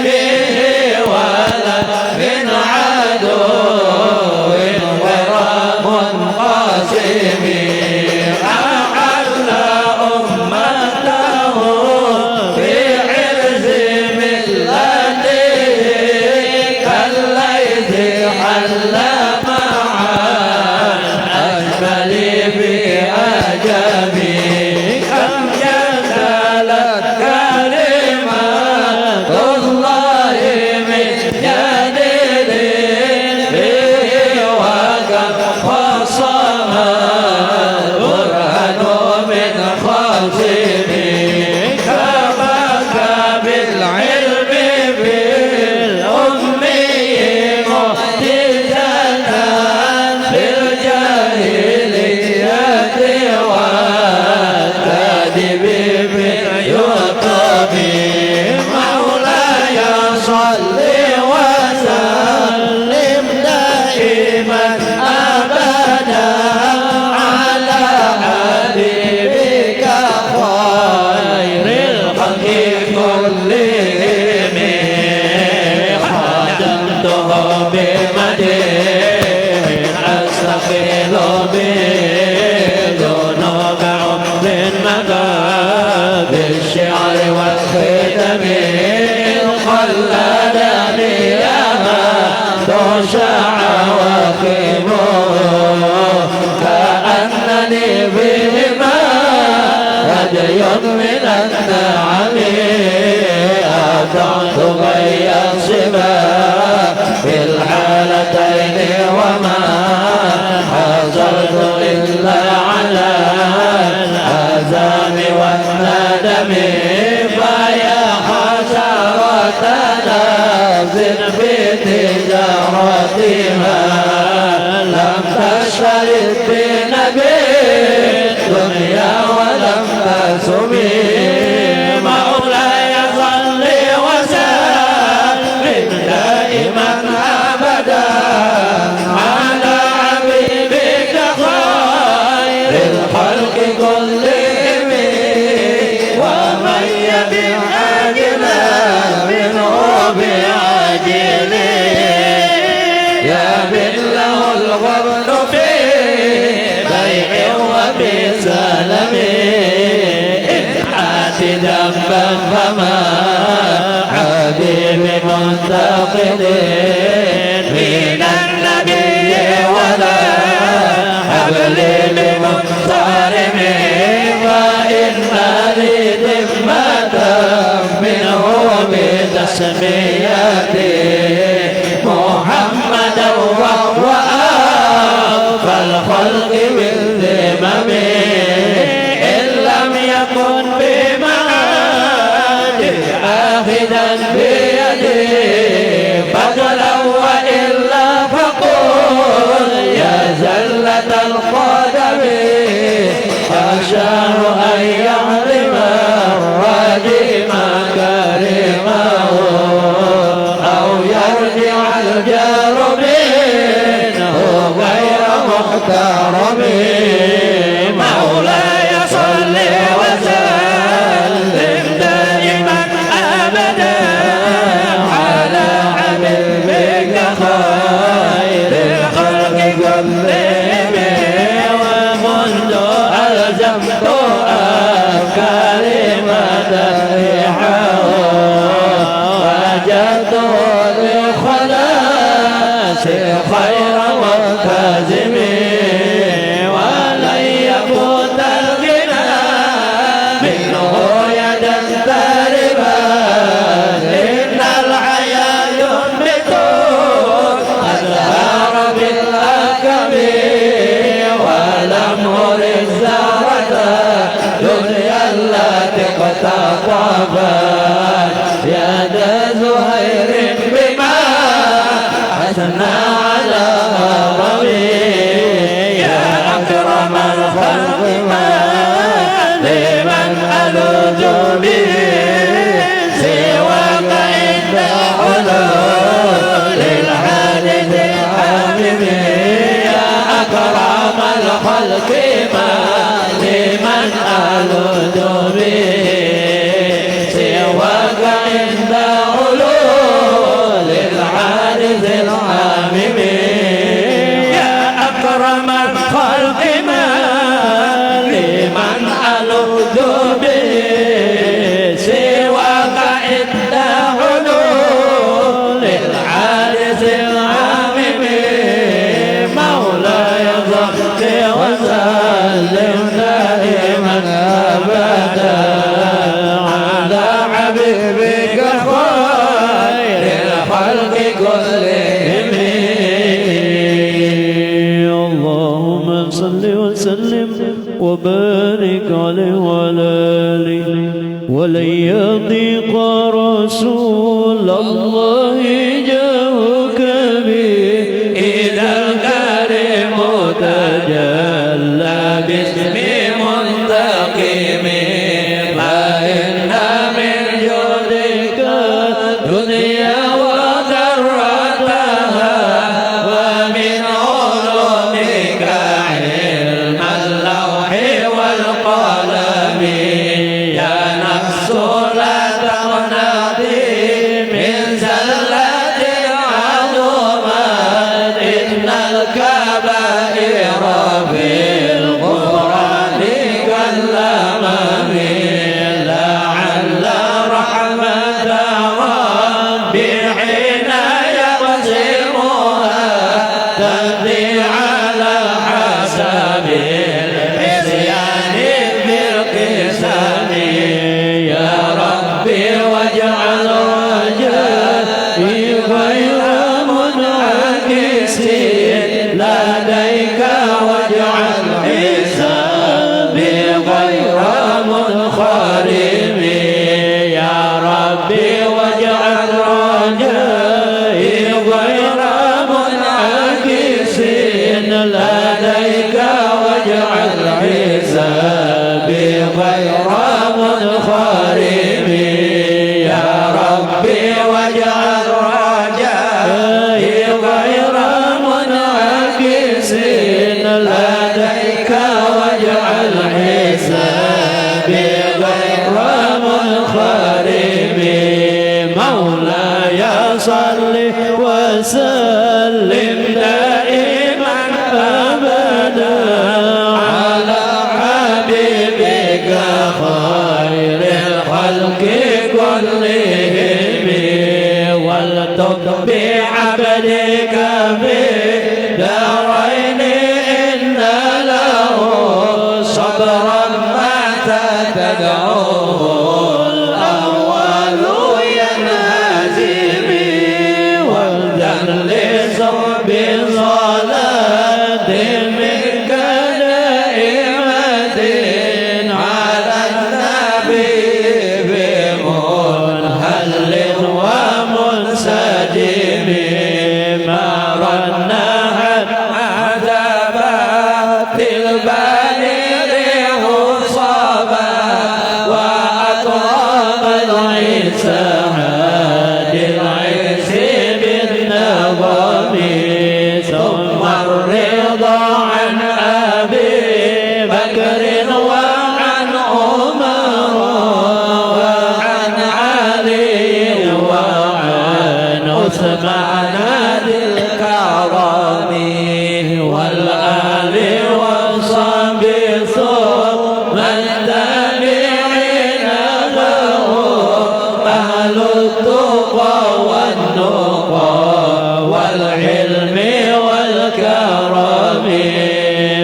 Speaker 4: به ولا من عدو غير منقسم أحل أمته في عز ملته كالليث حل معا أجمل في أجمي كم جدلت كلمات الله من جديد به وكم خصمها البرهان من خصم كفاك بالعلم بالأمي معجزة بالجاهلية والكذب باليتم مولاي صل وسلم دائما أبدا على حبيبك خير الخلق كلهم خدمته بمدين أستقبل به ذنوب عمر مدى بالشعر والختم خلدني ياما تشع وخيمه كأنني بهما هدي من النعم أتعت غير صبا في الحالتين وما حصلت إلا على الآثام والندم فيا حسرتنا في تجارتها لم تشترط بنبي الدنيا ولم تسمي مولاي صل وسلم دائما أبدا على حبيبك خير الخلق كلهم ومن يبع عاجلا منه بعاجله يابن له الغبن في بيع وبسلم إن عاد ذنبا فما حبيب منتقد من النبي ولا حبل لمنصرم فإن لي ذمة منه بتسميته محمدا وهو أفضل الخلق بالذمم إن لم يكن بمعاد آخذا بيده فضلا وإلا فقل يا زلة القدم أشار أن يحرم الراجم كريمه أو يرجع الجار منه غير محترم مولاي صل وسلم دائما أبدا على حبيبك خير الخلق كلهم ومنذ ألزمت أفكاري مدائحه وجدته لخلاص خير ملتزم ولن يفوت الغنى منه يدا تربا إن الحياة ينبت أزهار بالأكم ولم أرد زهرة دنيا التي اقتطفت يد زهير بما حسنا على هرمي يا أكرم الخلق ما لمن ألوذ به سواك عند حلول الحادث الحامم يا أكرم الخلق ما لمن ألوذ به سواك عند حلول الحادث الحامم يا أكرم الخلق ما لمن ألوذ به سواك عند حلول الحادث الحامم مولاي صل وسلم دائما أبدا على حبيبك خير الخلق كلهم
Speaker 3: اللهم صل وسلم وبارك عليه وعلى آله ولن يضيق رسول الله جاهك به
Speaker 4: إذا الكريم تجلى باسم منتقم فإن من جودك دنيا وذرتها ومن علومك علم اللوح والقلم يا نفس لا تغنطي من زلة عظمت إن الكبائر في القرآن كالأمم لعل رحمة ربي حين يقسمها تقضي على حسب العصيان بالقسم يا ربي واجعل رجائي غير منعكس لديك واجعل حسابي غير منخرم يا ربي واجعل رجائي
Speaker 3: وسلم دائما أبدا على حبيبك خير الخلق كلهم والتب بعبدك في دارين إن له صبرا متى تدعوه الأول ينهزم والذل بصلاة منك دائمة على النبي بمنهل ومنسجم ما رنحت عذابات البالغ صابا وأطراب العيسى هادي العيس بالنظام ثم الرضا عن أبي بكر وعن عمر وعن علي وعن عثمان ذي الكرم والآل والصحب ثم التابعين له أهل التقى والنقى والعلم والكرم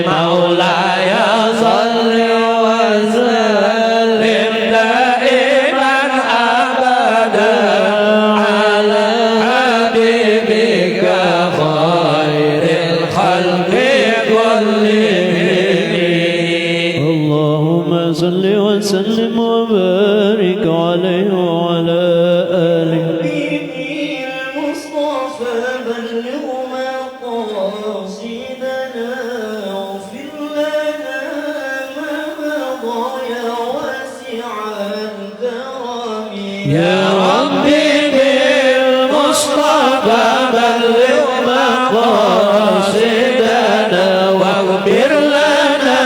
Speaker 3: مولاي صل وسلم دائما أبدا على حبيبك خير الخلق كلهم. اللهم صل وسلم وبارك عليه وعلى آله.
Speaker 1: المصطفى بلغ مقاصدنا واغفر لنا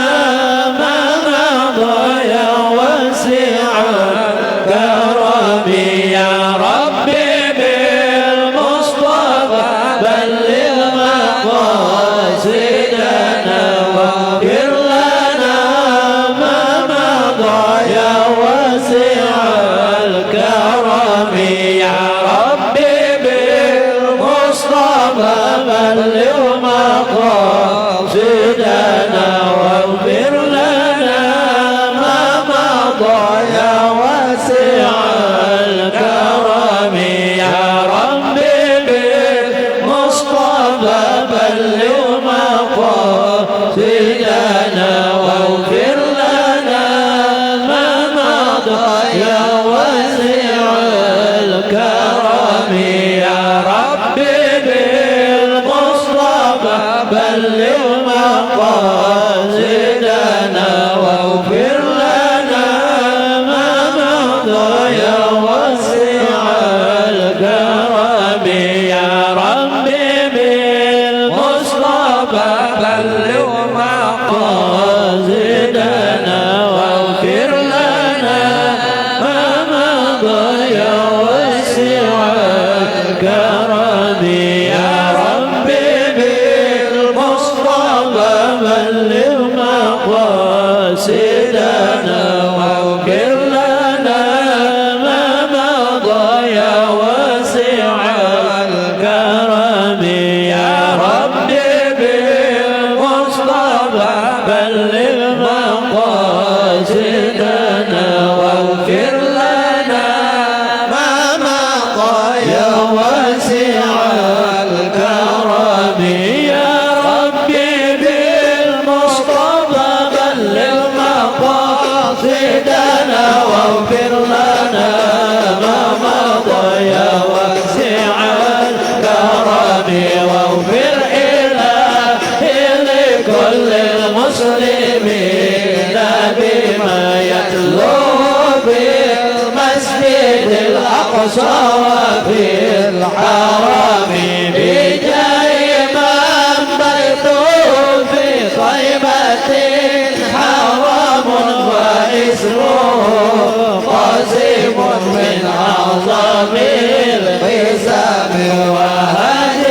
Speaker 1: ما مضى يا واسع الكرم
Speaker 3: يا ربي بالمصطفى بلغ مقاصدنا واغفر لنا ما مضى يا واسع الكرم يا ربي بالمصطفى بلغ مقاصدنا واغفر لنا ما مضى يا واسع الكرم يا ربي بالمصطفى بلغ مقاصدنا واغفر لنا ما مضى يا واسع الكرم يا ربي بالمصطفى بلغ مقاصدنا واغفر لنا ما مضى يا واسع الكرم يا ربي بالمصطفى بلغ مقاصدنا واغفر لنا ما مضى يا واسع الكرم يا ربي بالمصطفى بلغ مقاصدنا واغفر لنا ما مضى يا واسع الكرم يا ربي بالمصطفى بلغ مقاصدنا واغفر لنا ما مضى يا واسع الكرم يا ربي بالمصطفى بلغ مقاصدنا واغفر لنا ما مضى يا واسع الكرم يا ربي بالمصطفى بلغ مقاصدنا واغفر لنا ما مضى يا واسع الكرم واغفر إلهي لكل المسلمين بما يتلو في المسجد الأقصى وفي الحرم بجاه من بيته في طيبة حرام واسمه قاسم من أعظم القسم وهدي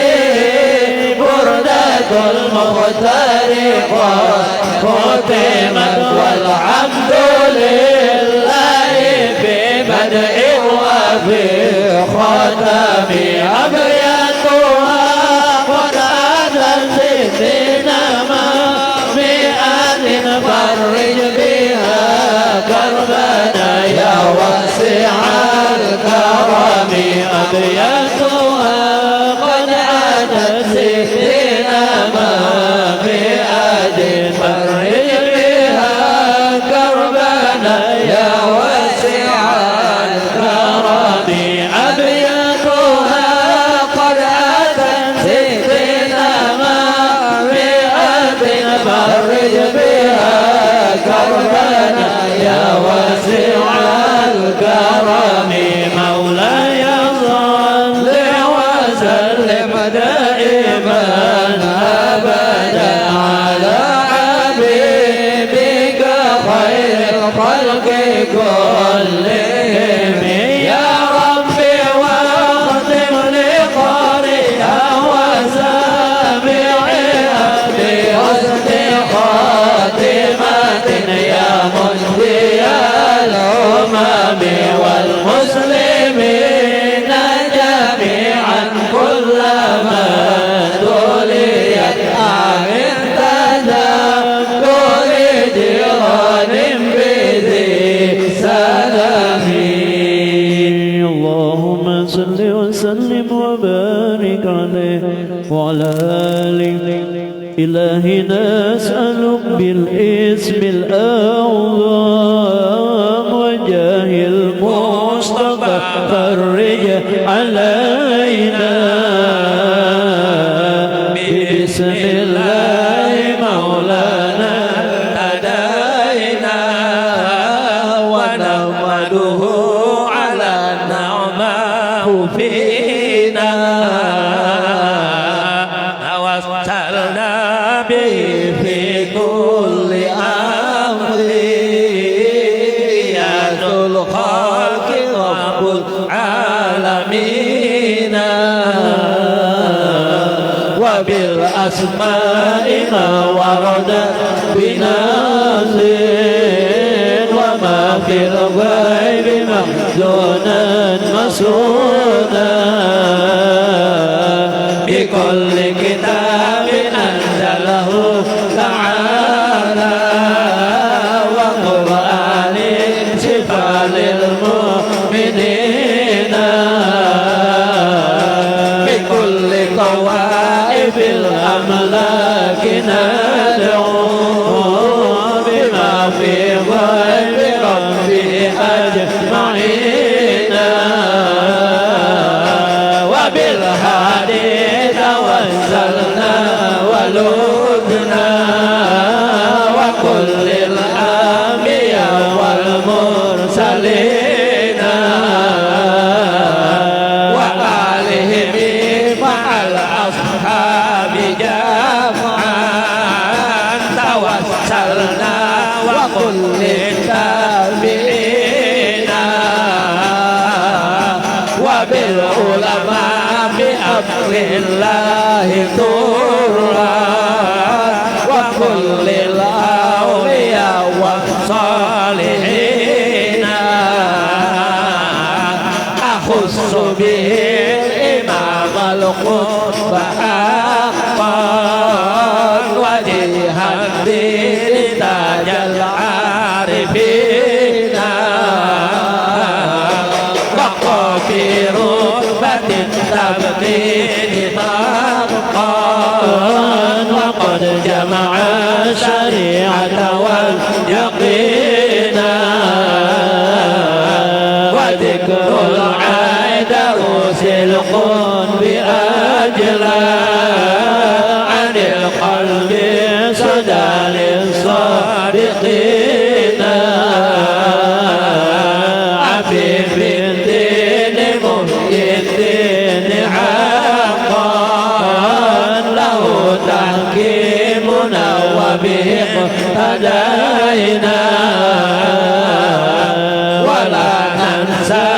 Speaker 4: مخترقات ختمت والحمد لله في بدء وفي ختم أبياتها قد أتت سنما مئات فرج بها كربنا يا واسع الكرم أبياتها قد أتت سنما مئات فرج بها كربنا يا واسع الكرم أبياتها قد أتت سنما مئات فرج بها كربنا يا واسع الكرم مولاي صل وسلم دائما أبدا على حبيبك خير الخلق كلهم يا ربي واختم لقارئها وسامعها بحسن خاتمة يا مجدي الأمم والمسلمين جميعا كلما توليت من تذكر جيران بذي سلام.
Speaker 3: اللهم صل وسلم وبارك عليه وعلى آله. إلهي نسألك بالاسم الأعظم وجاه المصطفى فرج علينا بسم الله مولانا
Speaker 4: هدينا ونحمده على نعمه فينا توسلنا به في كل أمر يا ذو الخلق رب العالمين وبالأسماء ما ورد بنازل وما في الغيب محزونا مسونا بكل كتاب أنزله تعالى وقرآن شفاء للمؤمنين بكل طوائف الأملاك ندعو بما في غيب ربي أجمعين وبالهادي توسلنا ولدنا وكل الأنبياء والمرسلين وآلهم مع الأصحاب جمعا توسلنا وكل التابعين وبالعلماء بأمر الله ترى وكل الأولياء والصالحين أخص به الإمام القطب حقا وجيها الدين تاج العارفين بقى في رتبة التبديل طبقا وقد جمع الشريعة واليقين وذكر العيد رسل بأجلا عن القلب صدى للصادقين عفيف الدين مهي الدين حقا له تحكيمنا وبه اقتدينا ولا ننسى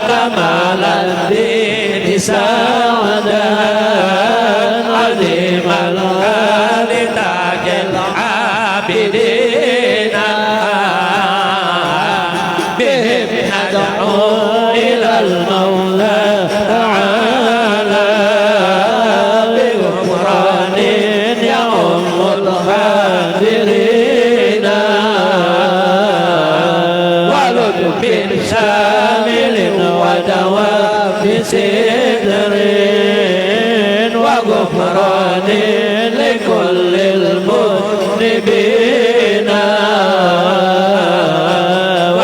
Speaker 4: كمال الدين سعدا عظيم الحال
Speaker 3: المولى تعالى بغفران يعم الحاضرين ولطف شامل ودوام سدر وغفران لكل المذنبين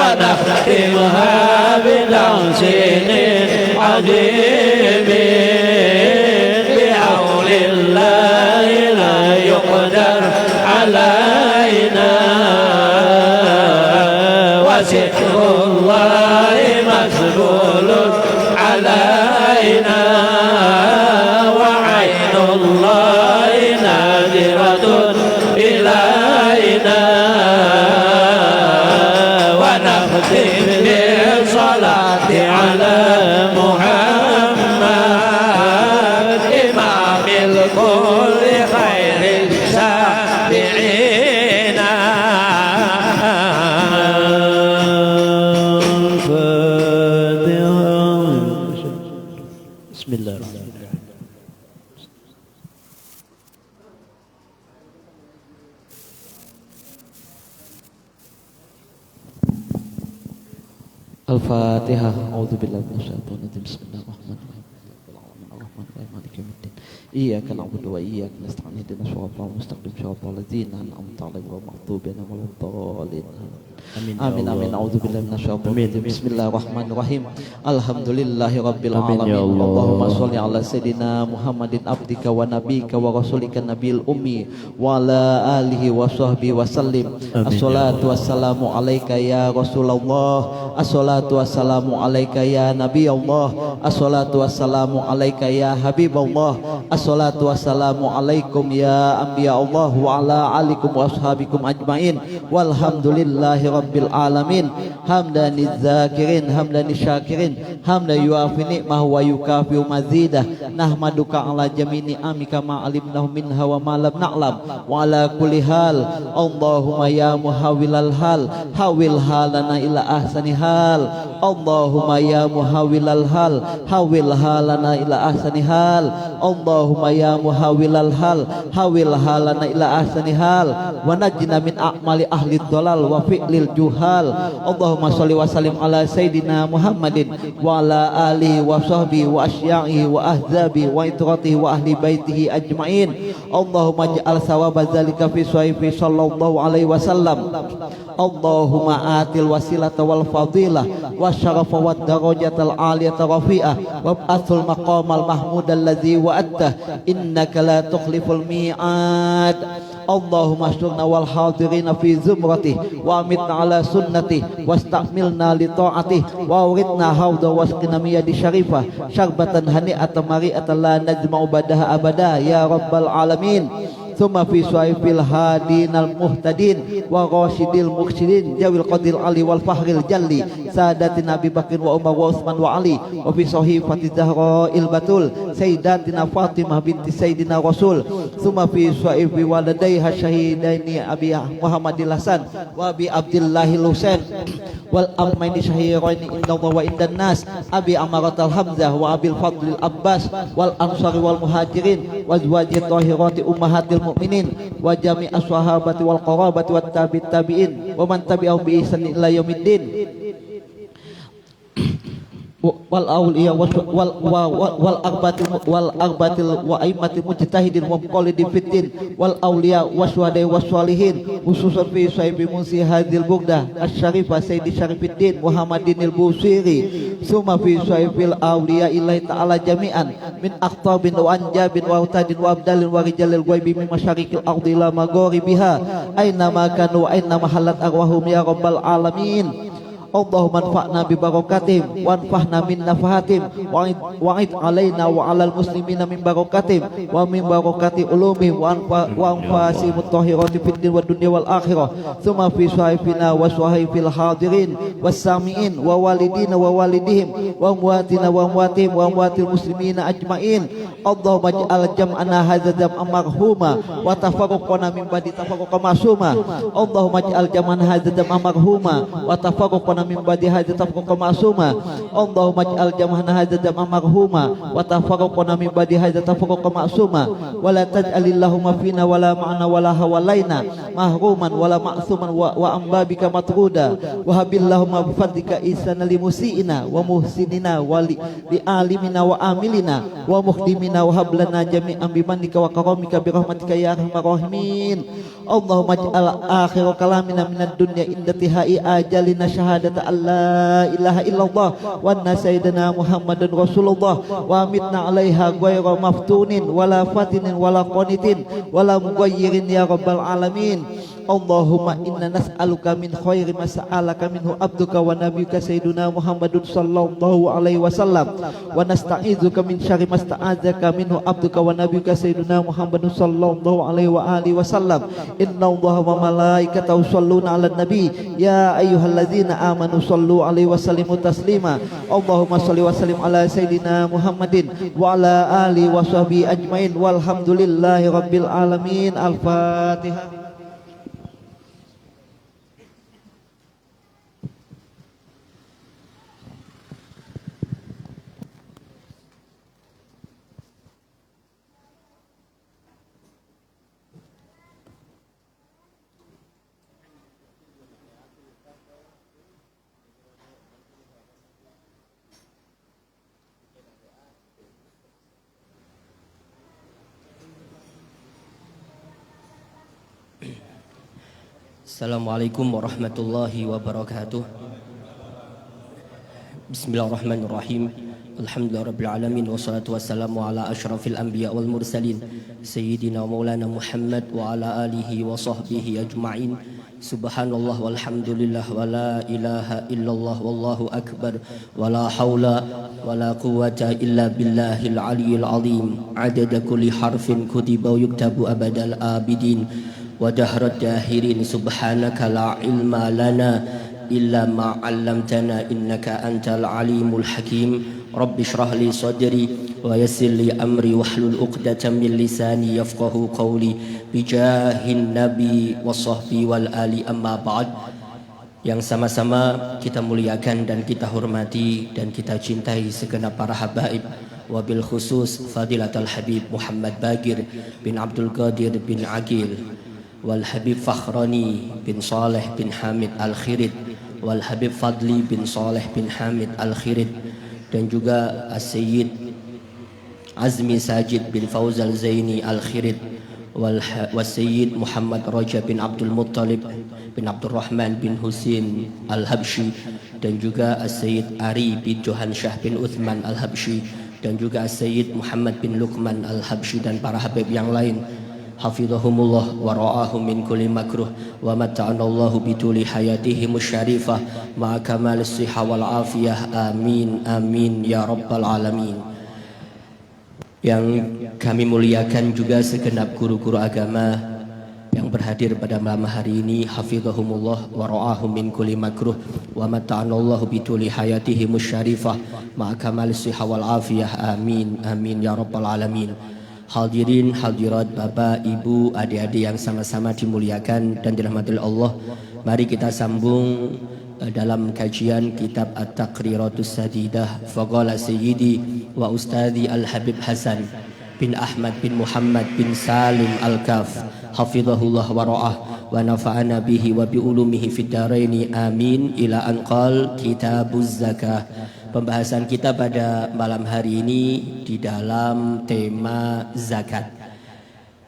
Speaker 3: ونختمها بتحسين عظيم بحول الله لا يقدر علينا وستر الله مسبول علينا وعين الله ناظرة إلينا ونختم بالصلاة على محمد إمام الكل خير السابعين بسم الله الرحمن الرحيم
Speaker 5: الفاتحة أعوذ بالله من الشيطان الرجيم بسم الله الرحمن الرحيم الرحمن الرحيم مالك يوم الدين إياك نعبد وإياك نستعين اهدنا الصراط المستقيم صراط الذين أنعمت عليهم غير المغضوب عليهم ولا الضالين آمين آمين أعوذ بالله من الشيطان الرجيم بسم الله الرحمن الرحيم الحمد لله رب العالمين اللهم صل على سيدنا محمد عبدك ونبيك ورسولك النبي الأمي وعلى آله وصحبه وسلم الصلاة والسلام عليك يا رسول الله الصلاة والسلام عليك يا نبي الله الصلاة والسلام عليك يا حبيب الله الصلاة والسلام عليكم يا أنبياء الله وعلى آلكم وأصحابكم أجمعين والحمد لله رب العالمين حمدا للذاكرين حمدا للشاكرين حمدا يوافي نعمه ويكافئ مزيده نحمدك على جميع نعمك ما علمناه منها وما لم نعلم وعلى كل حال اللهم يا محول الحال حول حالنا إلى أحسن حال اللهم يا محول الحال حول حالنا إلى أحسن حال اللهم يا محول الحال حول حالنا إلى أحسن حال ونجنا من أعمال أهل الضلال وفعل الجهال اللهم صل وسلم على سيدنا محمد وعلى آله وصحبه وأشياعه وأحزابه وإطرته وأهل بيته أجمعين اللهم اجعل ثواب ذلك في صحيفه صلى الله عليه وسلم اللهم آت الوسيلة والفضيلة والشرف والدرجة العالية الرفيعة وابعث المقام المحمود الذي وعدته إنك لا تخلف الميعاد اللهم اشرنا والحاضرين في زمرته وامتنا على سنته واستعملنا لطاعته واوردنا حوضه واسقنا من يد شريفه شربة هنيئة مريئة لا نجمع بعدها أبدا يا رب العالمين ثم في صحيف الهادين المهتدين وراشد المرشدين ذوي القدر العلي والفخر الجلي سادتنا أبي بكر وعمر وعثمان وعلي وفي صحيفة الزهراء البتول سيداتنا فاطمة بنت سيدنا رسول ثم في صحيف والديها الشهيدين أبي محمد الحسن وأبي عبد الله الحسين والأمين الشهيرين عند الله وعند الناس أبي عمارة الحمزة وأبي الفضل العباس والأنصار والمهاجرين وأزواج الطاهرات أمهات المؤمنين وجميع الصحابة والقرابة والتابعين ومن تبعهم بإحسان إلى يوم الدين والأولياء والأربعة وأئمة المجتهدين ومقلدين في الدين والأولياء والشهداء والصالحين خصوصا في صحيح منسي هذه البلدة الشريفة سيد شريف الدين محمد البوصيري ثم في صحيح الأولياء الله تعالى جميعا من أخطاب وأنجاب وأوتاد وأبدال ورجال الغيب من مشارق الأرض إلى مغاربها أينما كانوا وأينما حلت أرواحهم يا رب العالمين اللهم انفعنا ببركاتهم وانفعنا من نفحاتهم وعد علينا وعلى المسلمين من بركاتهم ومن بركات علومهم وانفاسهم الطاهرات في الدين والدنيا والآخرة ثم في صحيفنا وصحيف الحاضرين والسامعين ووالدين ووالدهم وأمواتنا وأمواتهم وأموات المسلمين أجمعين اللهم اجعل جمعنا هذا جمعا مرحوما وتفرقنا من بعد تفرقا معصوما اللهم اجعل جمعنا هذا جمعا مرحوما وتفرقنا tafarruqana min ba'di hadza tafarruqan ma'suma Allahumma ij'al jam'ana hadza jam'an marhuma wa tafarruqana min ba'di hadza tafarruqan ma'suma wa la taj'alillahumma fina wala ma'ana wala hawalaina mahruman wala ma'suman wa ambabika matruda wa habillahumma bi fadlika ihsana li musiina wa muhsinina wa li alimina wa amilina wa muhdimina wa hablana jami'an bi manika wa karamika bi rahmatika ya arhamar rahimin Allahumma ij'al akhir kalamina minad dunya inda tihai ajalina syahadata alla ilaha illallah wa anna sayyidina Muhammadan Rasulullah wa amitna 'alaiha ghairu maftunin wala fatinin wala qanitin wala mughayyirin ya rabbal alamin Allahumma inna nas'aluka min khairi ma sa'alaka minhu abduka wa nabiyyuka sayyiduna Muhammadun sallallahu alaihi wasallam wa nasta'izuka min syarri ma sta'adzaka minhu abduka wa nabiyyuka sayyiduna Muhammadun sallallahu alaihi wa alihi wasallam inna Allaha wa malaikatahu yusholluna 'alan nabi ya ayyuhalladzina amanu shallu alaihi wa sallimu taslima Allahumma shalli wa sallim ala sayyidina Muhammadin wa ala alihi wa sahbihi ajmain walhamdulillahi rabbil alamin al-fatihah.
Speaker 6: Assalamualaikum warahmatullahi wabarakatuh. Bismillahirrahmanirrahim. Alhamdulillahirabbil alamin wassalatu wassalamu ala asyrafil anbiya wal mursalin sayyidina maulana Muhammad wa ala alihi wa sahbihi ajma'in. Subhanallah walhamdulillah wa la ilaha illallah wallahu akbar wa la haula wa la quwwata illa billahil aliyyil azim. Adada kulli harfin kutiba yuktabu abadal abidin wa dahrat dahirin subhanaka la ilma lana illa ma 'allamtana innaka antal alimul hakim rabbi shrah li sadri wa yassir li amri wahlul 'uqdatam min lisani yafqahu qawli bijahin nabi washabbi wal ali amma ba'd. Yang sama-sama kita muliakan dan kita hormati dan kita cintai segenap para habaib, wabil khusus Fadilatul Habib Muhammad Bagir bin Abdul Qadir bin Aqil, wal Habib Fakhrani bin Saleh bin Hamid Al-Khirid, wal Habib Fadli bin Saleh bin Hamid Al-Khirid, dan juga As-Sayyid Azmi Sajid bin Fauzal Zaini Al-Khirid, wal Sayyid Muhammad Raja bin Abdul Muttalib bin Abdul Rahman bin Husin Al-Habsyi, dan juga As-Sayyid Ari bin Johan Syah bin Uthman Al-Habsyi, dan juga As-Sayyid Muhammad bin Luqman Al-Habsyi, dan para habib yang lain. Hafizahumullah wa ra'ahum min kulli makruh wa mata'anallahu bituli hayatihim syarifah ma'a kamal sihah wal afiyah amin amin ya rabbal alamin. Yang kami muliakan juga segenap guru-guru agama yang berhadir pada malam hari ini. Hafizahumullah wa ra'ahum min kulli makruh wa mata'anallahu bituli hayatihim syarifah ma'a kamal sihah wal afiyah amin amin ya rabbal alamin. Hadirin hadirat bapak ibu adik-adik yang sama-sama dimuliakan dan dirahmati Allah, mari kita sambung dalam kajian kitab At-Taqriratus Sadidah faqala sayyidi wa ustadi Al-Habib Hasan bin Ahmad bin Muhammad bin Salim Al-Kaf hafizahullah wa ra'ah wa nafa'ana bihi wa bi ulumihi fid dharaini amin ila anqal kitabuz zakah. Pembahasan kita pada malam hari ini di dalam tema zakat.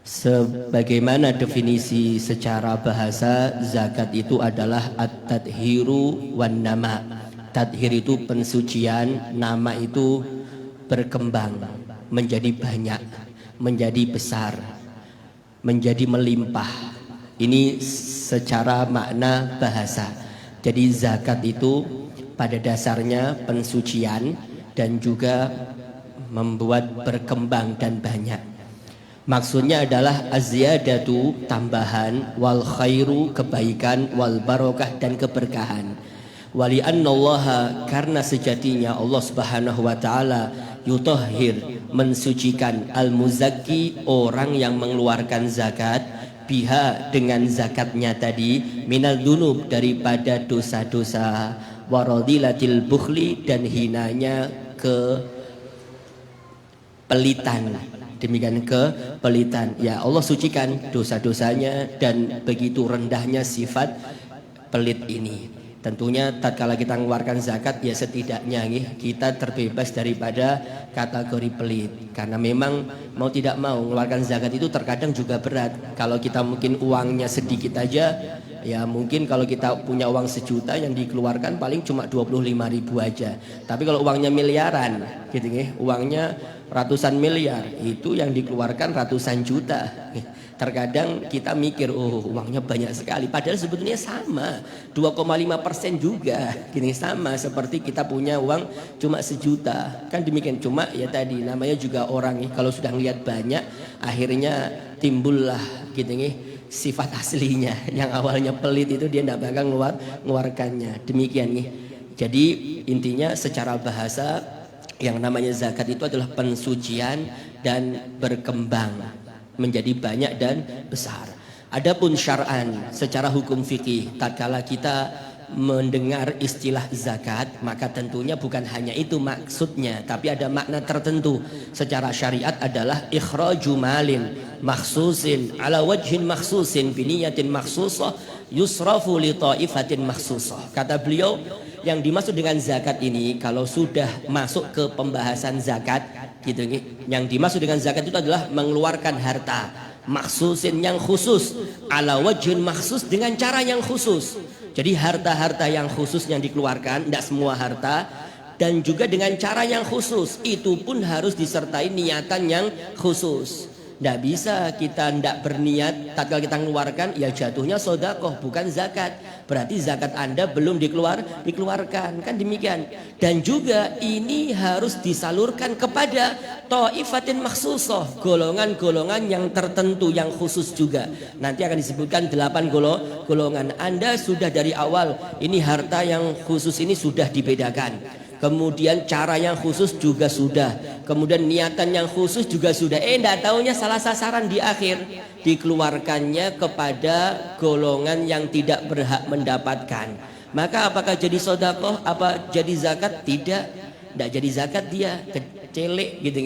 Speaker 6: Sebagaimana definisi secara bahasa, zakat itu adalah at-tadhiru wan nama. Tadhir itu pensucian, nama itu berkembang, menjadi banyak, menjadi besar, menjadi melimpah. Ini secara makna bahasa. Jadi zakat itu pada dasarnya pensucian dan juga membuat berkembang dan banyak. Maksudnya adalah az-ziyadatu tambahan, wal khairu kebaikan, wal barokah dan keberkahan. Wali annallaha karena sejatinya Allah Subhanahu wa taala yutahhir mensucikan al-muzakki orang yang mengeluarkan zakat biha dengan zakatnya tadi minal dunub daripada dosa-dosa waradilatil bukhli, dan hinanya ke pelitan. Demikian kepelitan. Ya Allah sucikan dosa-dosanya dan begitu rendahnya sifat pelit ini. Tentunya tatkala kita mengeluarkan zakat, ya setidaknya kita terbebas daripada kategori pelit. Karena memang mau tidak mau mengeluarkan zakat itu terkadang juga berat. Kalau kita mungkin uangnya sedikit aja, ya mungkin kalau kita punya uang 1 juta yang dikeluarkan paling cuma 25.000 aja. Tapi kalau uangnya miliaran gitu uangnya ratusan miliar, itu yang dikeluarkan ratusan juta. Terkadang kita mikir, oh uangnya banyak sekali, padahal sebetulnya sama 2,5% juga, gini sama seperti kita punya uang cuma 1 juta, kan demikian. Cuma ya tadi namanya juga orang kalau sudah melihat banyak, akhirnya timbullah gitu sifat aslinya yang awalnya pelit itu dia tidak bakal mengeluarkannya. Demikian nih. Jadi intinya secara bahasa yang namanya zakat itu adalah pensucian dan berkembang menjadi banyak dan besar. Adapun syar'an secara hukum fikih, tatkala kita mendengar istilah zakat, maka tentunya bukan hanya itu maksudnya, tapi ada makna tertentu. Secara syariat adalah ikhraju malin makhsusin ala wajhin makhsusin biniyatin makhsusah yusrafu li ta'ifatin makhsusah. Kata beliau, yang dimaksud dengan zakat ini kalau sudah masuk ke pembahasan zakat gitu yang dimaksud dengan zakat itu adalah mengeluarkan harta makhsusin yang khusus ala wajhin makhsus dengan cara yang khusus. Jadi harta-harta yang khusus yang dikeluarkan, tidak semua harta, dan juga dengan cara yang khusus. Itu pun harus disertai niatan yang khusus. Tidak bisa kita tidak berniat, tatkala kita mengeluarkan, ya jatuhnya sodakoh bukan zakat. Berarti zakat Anda belum dikeluarkan, kan demikian. Dan juga ini harus disalurkan kepada ta'ifatin makhsusah, golongan-golongan yang tertentu, yang khusus juga. Nanti akan disebutkan 8 golongan. Anda sudah dari awal, ini harta yang khusus ini sudah dibedakan. Kemudian cara yang khusus juga sudah. Kemudian niatan yang khusus juga sudah. Tidak taunya salah sasaran di akhir. Dikeluarkannya kepada golongan yang tidak berhak mendapatkan. Maka apakah jadi sedekah? Apa jadi zakat? Tidak. Tidak jadi zakat dia. Kecelek gitu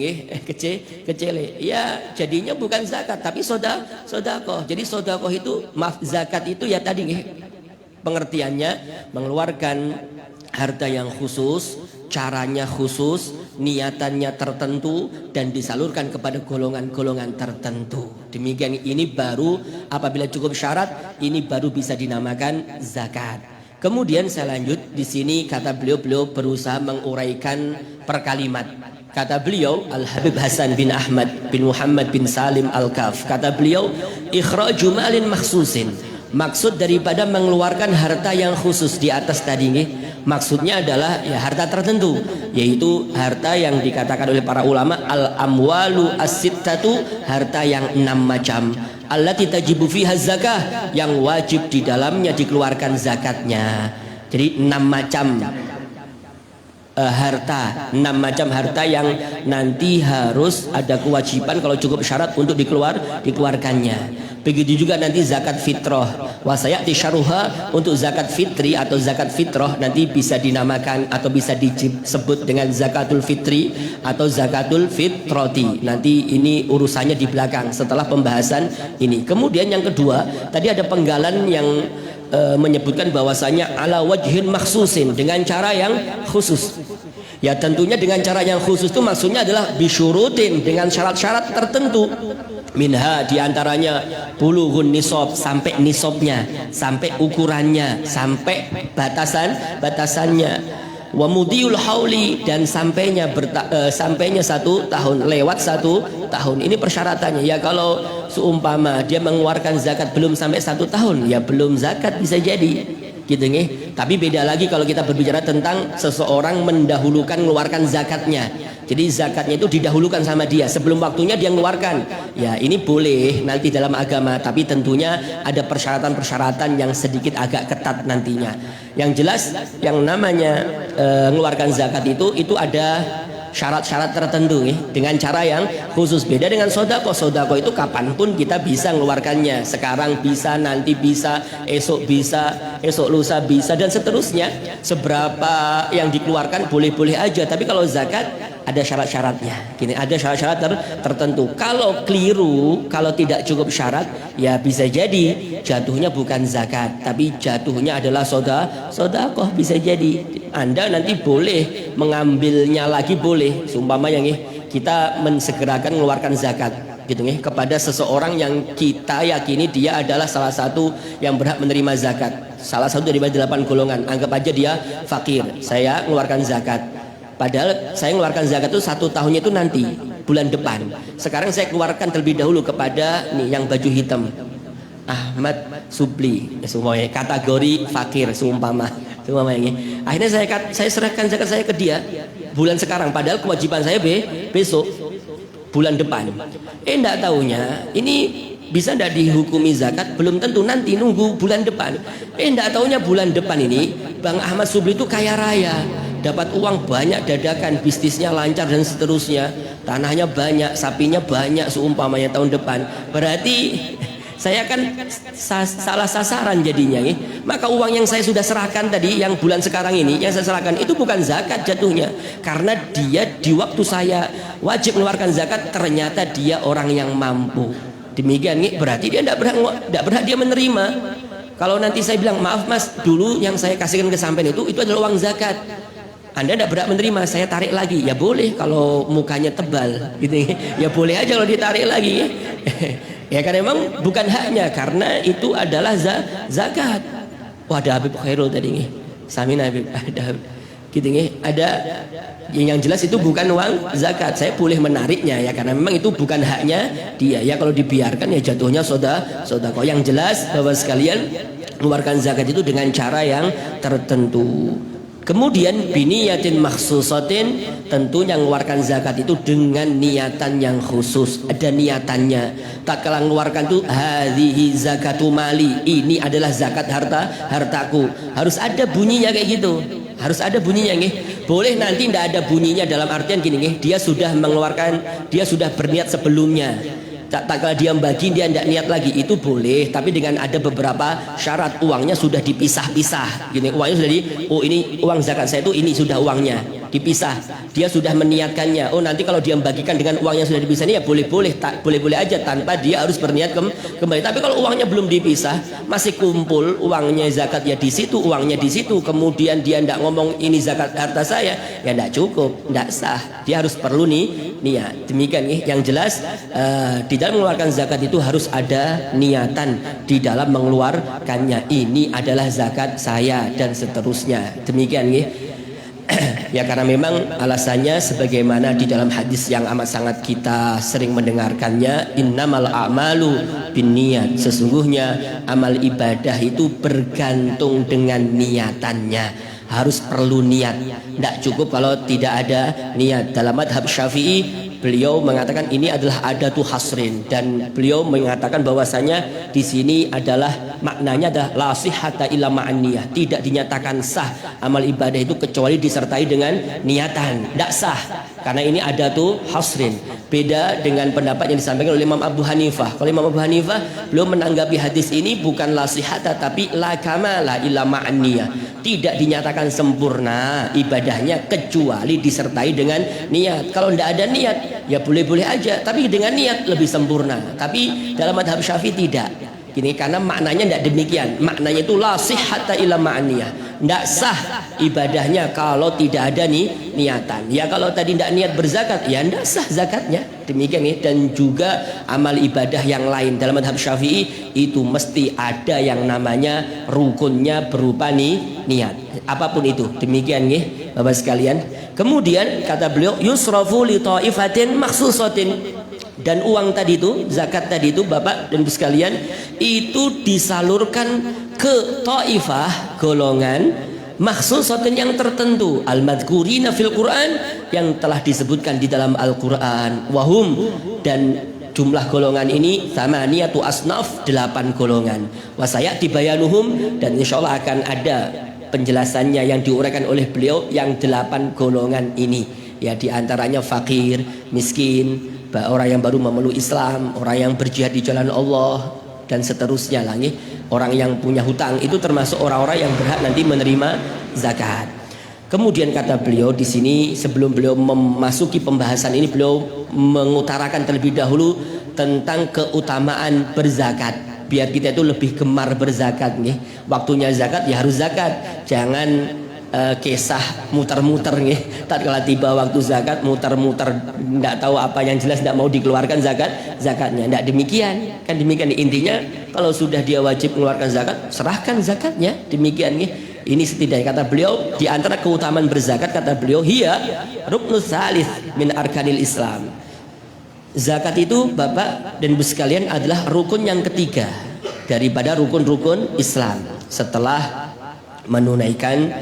Speaker 6: kecelek. Ya jadinya bukan zakat tapi sedekah. Jadi sedekah itu, maaf, zakat itu ya tadi pengertiannya mengeluarkan harta yang khusus, caranya khusus, niatannya tertentu, dan disalurkan kepada golongan-golongan tertentu. Demikian ini baru apabila cukup syarat, ini baru bisa dinamakan zakat. Kemudian saya lanjut di sini kata beliau berusaha menguraikan per kalimat. Kata beliau Al-Habib Hasan bin Ahmad bin Muhammad bin Salim Al-Kaf. Kata beliau ikhraju malin makhsusin. Maksud daripada mengeluarkan harta yang khusus di atas tadi maksudnya adalah ya harta tertentu, yaitu harta yang dikatakan oleh para ulama al-amwalu as-sittatu, harta yang 6 macam, allati tajibu fiha zakah, yang wajib di dalamnya dikeluarkan zakatnya. Jadi 6 macam harta, 6 macam harta yang nanti harus ada kewajiban kalau cukup syarat untuk dikeluarkannya. Begitu juga nanti zakat fitrah, wasayati syaruha, untuk zakat fitri atau zakat fitrah nanti bisa dinamakan atau bisa disebut dengan zakatul fitri atau zakatul fitrati. Nanti ini urusannya di belakang setelah pembahasan ini. Kemudian yang kedua, tadi ada penggalan yang menyebutkan bahwasanya ala wajhin makhsusin, dengan cara yang khusus. Ya tentunya dengan cara yang khusus itu maksudnya adalah bisyurutin, dengan syarat-syarat tertentu. Minha diantaranya bulughun nisab, sampai nisabnya, sampai ukurannya, sampai batasannya. Wa mudiyul hauli, dan sampainya 1 tahun, lewat 1 tahun. Ini persyaratannya. Ya kalau seumpama dia mengeluarkan zakat belum sampai 1 tahun, ya belum zakat bisa jadi. Gitu Tapi beda lagi kalau kita berbicara tentang seseorang mendahulukan mengeluarkan zakatnya. Jadi zakatnya itu didahulukan sama dia, sebelum waktunya dia mengeluarkan. Ya ini boleh nanti dalam agama, tapi tentunya ada persyaratan-persyaratan yang sedikit agak ketat nantinya. Yang jelas yang namanya mengeluarkan zakat itu ada syarat-syarat tertentu dengan cara yang khusus. Beda dengan sodako. Sodako itu kapanpun kita bisa mengeluarkannya. Sekarang bisa, nanti bisa, esok bisa, esok lusa bisa, dan seterusnya. Seberapa yang dikeluarkan boleh-boleh aja. Tapi kalau zakat ada syarat-syaratnya. Gini, ada syarat-syarat tertentu. Kalau keliru, kalau tidak cukup syarat, ya bisa jadi jatuhnya bukan zakat, tapi jatuhnya adalah sodakoh. Bisa jadi Anda nanti boleh mengambilnya lagi, boleh. Seumpamanya kita mensegerakan mengeluarkan zakat gitu kepada seseorang yang kita yakini dia adalah salah satu yang berhak menerima zakat, salah satu dari 8 golongan. Anggap aja dia fakir, saya mengeluarkan zakat. Padahal saya mengeluarkan zakat itu 1 tahunnya itu nanti bulan depan. Sekarang saya keluarkan terlebih dahulu kepada yang baju hitam, Ahmad Subli, semuanya kategori fakir seumpama ini. Akhirnya saya serahkan zakat saya ke dia bulan sekarang, padahal kewajiban saya besok bulan depan. Enggak taunya ini bisa enggak dihukumi zakat? Belum tentu, nanti nunggu bulan depan. Enggak taunya bulan depan ini Bang Ahmad Subli itu kaya raya, dapat uang banyak dadakan, bisnisnya lancar dan seterusnya, tanahnya banyak, sapinya banyak seumpamanya tahun depan. Berarti saya kan salah sasaran jadinya Maka uang yang saya sudah serahkan tadi, yang bulan sekarang ini yang saya serahkan, itu bukan zakat jatuhnya. Karena dia di waktu saya wajib mengeluarkan zakat, ternyata dia orang yang mampu. Demikian berarti dia tidak berhak dia menerima. Kalau nanti saya bilang, maaf mas, dulu yang saya kasihkan ke sampean itu adalah uang zakat, Anda tidak berhak menerima, saya tarik lagi. Ya boleh kalau mukanya tebal gitu ya boleh aja kalau ditarik lagi ya kan memang bukan haknya, karena itu adalah zakat. Wah, ada Habib Khairul tadi Samin Habib, ada gitu ada yang jelas itu bukan uang zakat. Saya boleh menariknya ya, karena memang itu bukan haknya dia ya. Kalau dibiarkan ya jatuhnya sodako. Yang jelas Bapak sekalian, mengeluarkan zakat itu dengan cara yang tertentu. Kemudian biniyatin makhsusatin, tentunya mengeluarkan zakat itu dengan niatan yang khusus, ada niatannya. Tak kalah mengeluarkan itu hadhihi zakatu mali, ini adalah zakat hartaku. Harus ada bunyinya kayak gitu. Harus ada bunyinya Boleh nanti tidak ada bunyinya dalam artian gini dia sudah mengeluarkan, dia sudah berniat sebelumnya. Tak kalau dia bagi dia tidak niat lagi, itu boleh, tapi dengan ada beberapa syarat. Uangnya sudah dipisah-pisah uangnya sudah ini uang zakat saya itu, ini sudah uangnya dipisah, dia sudah meniatkannya. Nanti kalau dia membagikan dengan uang yang sudah dipisah ini ya boleh-boleh aja tanpa dia harus berniat kembali. Tapi kalau uangnya belum dipisah, masih kumpul uangnya zakat ya di situ, uangnya di situ, kemudian dia tidak ngomong ini zakat harta saya, ya tidak cukup, tidak sah, dia harus perlu niat. Demikian yang jelas di dalam mengeluarkan zakat itu harus ada niatan di dalam mengeluarkannya, ini adalah zakat saya dan seterusnya. Demikian ya, karena memang alasannya sebagaimana di dalam hadis yang amat sangat kita sering mendengarkannya, innamal a'malu binniyat, sesungguhnya amal ibadah itu bergantung dengan niatannya. Harus perlu niat, tidak cukup kalau tidak ada niat. Dalam madhab Syafi'i, beliau mengatakan ini adalah adatu hasrin, dan beliau mengatakan bahwasanya di sini adalah maknanya adalah la sihhata illa ma'an niyah, tidak dinyatakan sah amal ibadah itu kecuali disertai dengan niatan, tidak sah karena ini adatu hasrin. Beda dengan pendapat yang disampaikan oleh Imam Abu Hanifah. Kalau Imam Abu Hanifah, beliau menanggapi hadis ini bukan la sihhata tapi la kamala illa ma'an niyah, tidak dinyatakan sempurna ibadahnya kecuali disertai dengan niat. Kalau tidak ada niat ya boleh-boleh aja, tapi dengan niat lebih sempurna. Tapi dalam madhab Syafi'i tidak karena maknanya tidak demikian. Maknanya itu la sihhata illa ma'an niyah, tidak sah ibadahnya kalau tidak ada niatan. Ya kalau tadi tidak niat berzakat ya tidak sah zakatnya. Demikian dan juga amal ibadah yang lain dalam madhab Syafi'i itu mesti ada yang namanya rukunnya berupa niat, apapun itu. Demikian Bapak sekalian. Kemudian kata beliau yusrafu li ta'ifatin makhsusatin, dan uang tadi itu, zakat tadi itu Bapak dan Ibu sekalian, itu disalurkan ke ta'ifah, golongan makhsusatin yang tertentu, al-madhkurina fil Quran, yang telah disebutkan di dalam Al-Quran. Wahum, dan jumlah golongan ini thamaniyatu asnaf, 8 golongan. Wasayati bayanuhum, dan insyaallah akan ada penjelasannya yang diuraikan oleh beliau yang 8 golongan ini. Ya di antaranya fakir, miskin, orang yang baru memeluk Islam, orang yang berjihad di jalan Allah dan seterusnya lah nggih. Orang yang punya hutang itu termasuk orang-orang yang berhak nanti menerima zakat. Kemudian kata beliau di sini sebelum beliau memasuki pembahasan ini, beliau mengutarakan terlebih dahulu tentang keutamaan berzakat. Biar kita itu lebih gemar berzakat nih. Waktunya zakat ya harus zakat. Jangan kisah muter-muter nih. Tatkala tiba waktu zakat muter-muter enggak tahu apa yang jelas, enggak mau dikeluarkan zakatnya. Enggak demikian. Kan demikian intinya, kalau sudah dia wajib mengeluarkan zakat, serahkan zakatnya. Demikian nih. Ini setidaknya kata beliau di antara keutamaan berzakat, kata beliau hiya ruknus salis min arkanil Islam. Zakat itu Bapak dan Ibu sekalian adalah rukun yang ketiga daripada rukun-rukun Islam setelah menunaikan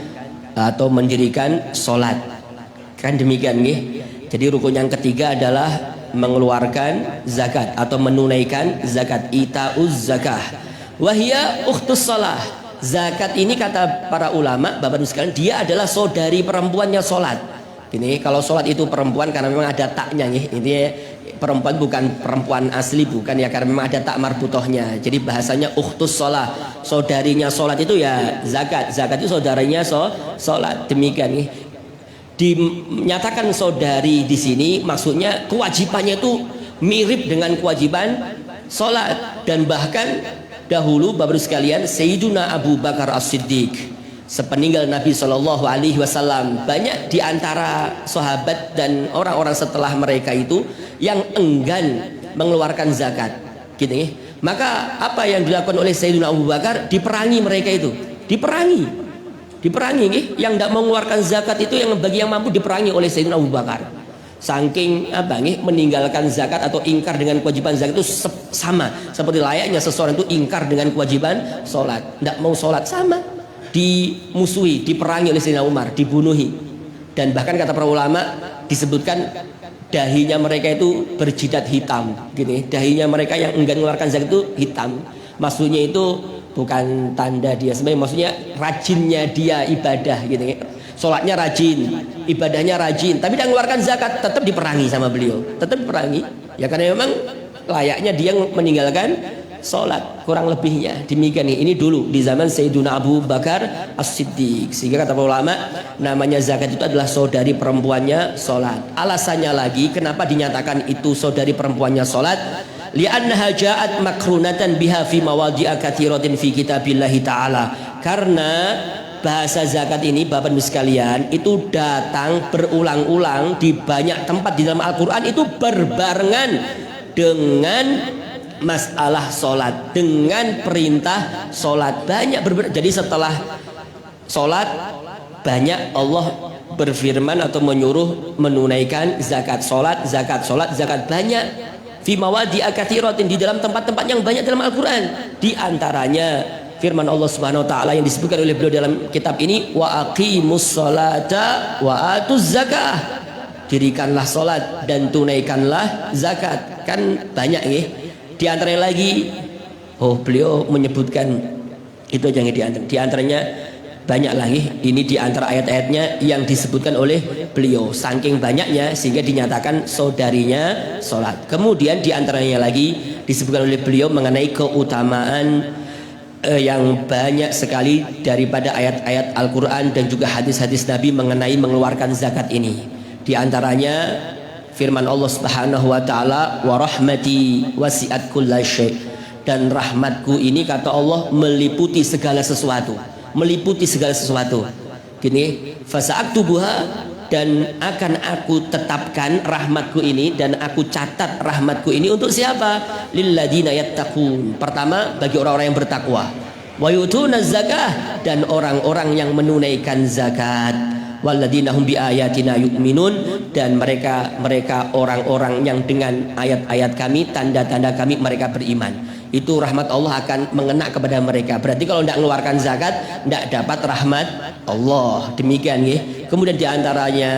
Speaker 6: atau mendirikan sholat. Kan demikian nih. Jadi rukun yang ketiga adalah mengeluarkan zakat atau menunaikan zakat, itauz zakah. Wahia ukhtus shalah. Zakat ini kata para ulama, Bapak Ibu sekalian, dia adalah saudari perempuannya sholat. Ini kalau sholat itu perempuan karena memang ada taknya nih. Ini perempuan bukan perempuan asli, bukan ya, karena memang ada tak marbutohnya. Jadi bahasanya ukhtus sholat, saudarinya sholat itu ya zakat. Zakat itu saudaranya sholat. Demikian nih. Dinyatakan saudari di sini maksudnya kewajibannya itu mirip dengan kewajiban sholat. Dan bahkan dahulu Bapak Ibu sekalian, Sayyiduna Abu Bakar As-Siddiq sepeninggal Nabi Shallallahu Alaihi Wasallam, banyak diantara sahabat dan orang-orang setelah mereka itu yang enggan mengeluarkan zakat, gitu ya. Maka apa yang dilakukan oleh Sayyiduna Abu Bakar? Diperangi mereka itu, diperangi, nih. Yang tidak mengeluarkan zakat itu, yang bagi yang mampu diperangi oleh Sayyiduna Abu Bakar. Saking apa nih, meninggalkan zakat atau ingkar dengan kewajiban zakat itu sama seperti layaknya seseorang itu ingkar dengan kewajiban sholat, tidak mau sholat, sama, dimusuhi, diperangi oleh Sayyidina Umar, dibunuhi. Dan bahkan kata para ulama disebutkan dahinya mereka itu berjidat hitam, gini. Dahinya mereka yang enggan mengeluarkan zakat itu hitam. Maksudnya itu bukan tanda dia sebenarnya, maksudnya rajinnya dia ibadah, gitu. Sholatnya rajin, ibadahnya rajin, tapi tidak mengeluarkan zakat, tetap diperangi sama beliau, tetap diperangi. Ya karena memang layaknya dia meninggalkan sholat, kurang lebihnya demikian. Ini dulu di zaman Sayyiduna Abu Bakar As-Siddiq. Sehingga kata ulama, namanya zakat itu adalah saudari perempuannya sholat. Alasannya lagi kenapa dinyatakan itu saudari perempuannya sholat, li'annaha ja'at makrunatan biha fi mawadhi'a katsiratin fi kitabillahi ta'ala. Karena bahasa zakat ini Bapak Ibu sekalian itu datang berulang-ulang di banyak tempat di dalam Al-Quran, itu berbarengan dengan masalah sholat, dengan perintah sholat, banyak jadi setelah sholat banyak Allah berfirman atau menyuruh menunaikan zakat sholat, zakat banyak fi mawadhi'a katsiratin, di dalam tempat-tempat yang banyak dalam Al-Quran. Di antaranya firman Allah Subhanahu wa taala yang disebutkan oleh beliau dalam kitab ini, wa aqimus sholata wa atuz zakah. Dirikanlah salat dan tunaikanlah zakat. Kan banyak nih. Di antaranya lagi beliau menyebutkan itu jangan di antaranya banyak lagi. Ini di antara ayat-ayatnya yang disebutkan oleh beliau. Saking banyaknya sehingga dinyatakan saudarinya salat. Kemudian di antaranya lagi disebutkan oleh beliau mengenai keutamaan yang banyak sekali daripada ayat-ayat Al-Quran dan juga hadis-hadis Nabi mengenai mengeluarkan zakat ini. Di antaranya firman Allah Subhanahu wa taala, wa rahmati wasi'at kulla syai', dan rahmatku ini kata Allah meliputi segala sesuatu, gini, fasa'aktubuha, dan akan aku tetapkan rahmatku ini dan aku catat rahmatku ini untuk siapa? Lilladzina yattaqun. Pertama, bagi orang-orang yang bertakwa. Wa yutuna zakah, dan orang-orang yang menunaikan zakat. Walladzina hum biayatina yu'minun, dan mereka orang-orang yang dengan ayat-ayat kami, tanda-tanda kami mereka beriman. Itu rahmat Allah akan mengena kepada mereka. Berarti kalau tidak mengeluarkan zakat tidak dapat rahmat Allah. Demikian ya. Kemudian diantaranya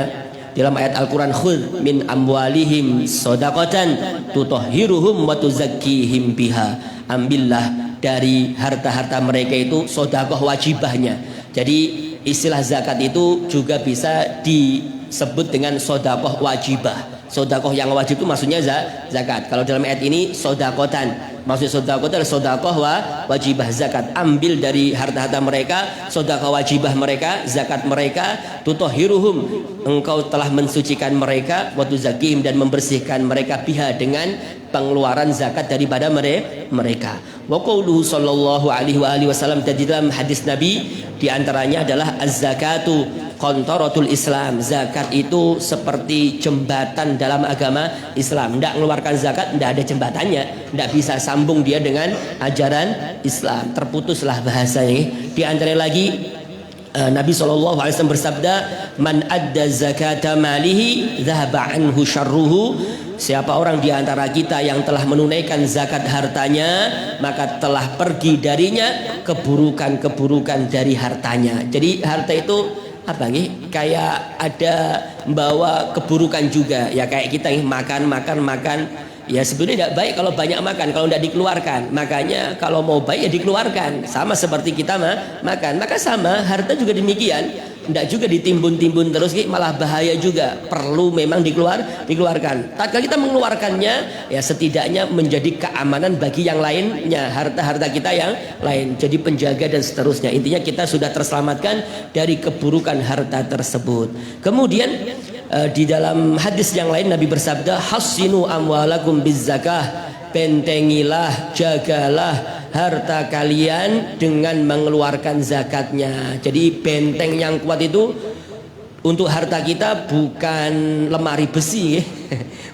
Speaker 6: dalam ayat Al-Quran, khudh min amwalihim shadaqatan tutahhiruhum wa tuzakkihim biha. Ambillah dari harta-harta mereka itu sedekah wajibahnya. Jadi istilah zakat itu juga bisa disebut dengan sodakoh wajibah. Sodakoh yang wajib itu maksudnya zakat. Kalau dalam ayat ini sodakotan, maksud sodakoh adalah sodakoh wajibah zakat. Ambil dari harta-harta mereka, sodakoh wajibah mereka, zakat mereka. Tutohiruhum, engkau telah mensucikan mereka, wa tuzakihim, dan membersihkan mereka biha dengan pengeluaran zakat daripada mereka. Wa qauluhu sallallahu alaihi wasallam, dan di dalam hadis Nabi diantaranya adalah az-zakatu qantaratul Islam. Zakat itu seperti jembatan dalam agama Islam. Tidak mengeluarkan zakat, tidak ada jembatannya, tidak bisa sambung dia dengan ajaran Islam. Terputuslah bahasanya. Di antara lagi Nabi SAW bersabda, man adda zakata malihi dhahaba anhu syarruhu. Siapa orang di antara kita yang telah menunaikan zakat hartanya, maka telah pergi darinya keburukan-keburukan dari hartanya. Jadi harta itu apa nih? Kayak ada membawa keburukan juga. Ya kayak kita nih makan. Ya sebenarnya tidak baik kalau banyak makan, kalau tidak dikeluarkan. Makanya kalau mau baik ya dikeluarkan. Sama seperti kita makan. Maka sama, harta juga demikian. Tidak juga ditimbun-timbun terus, malah bahaya juga. Perlu memang dikeluarkan. Tatkala kita mengeluarkannya, ya setidaknya menjadi keamanan bagi yang lainnya, harta-harta kita yang lain. Jadi penjaga dan seterusnya. Intinya kita sudah terselamatkan dari keburukan harta tersebut. Kemudian di dalam hadis yang lain Nabi bersabda, hassinu amwalakum bizzakah, bentengilah, jagalah harta kalian dengan mengeluarkan zakatnya. Jadi benteng yang kuat itu untuk harta kita bukan lemari besi,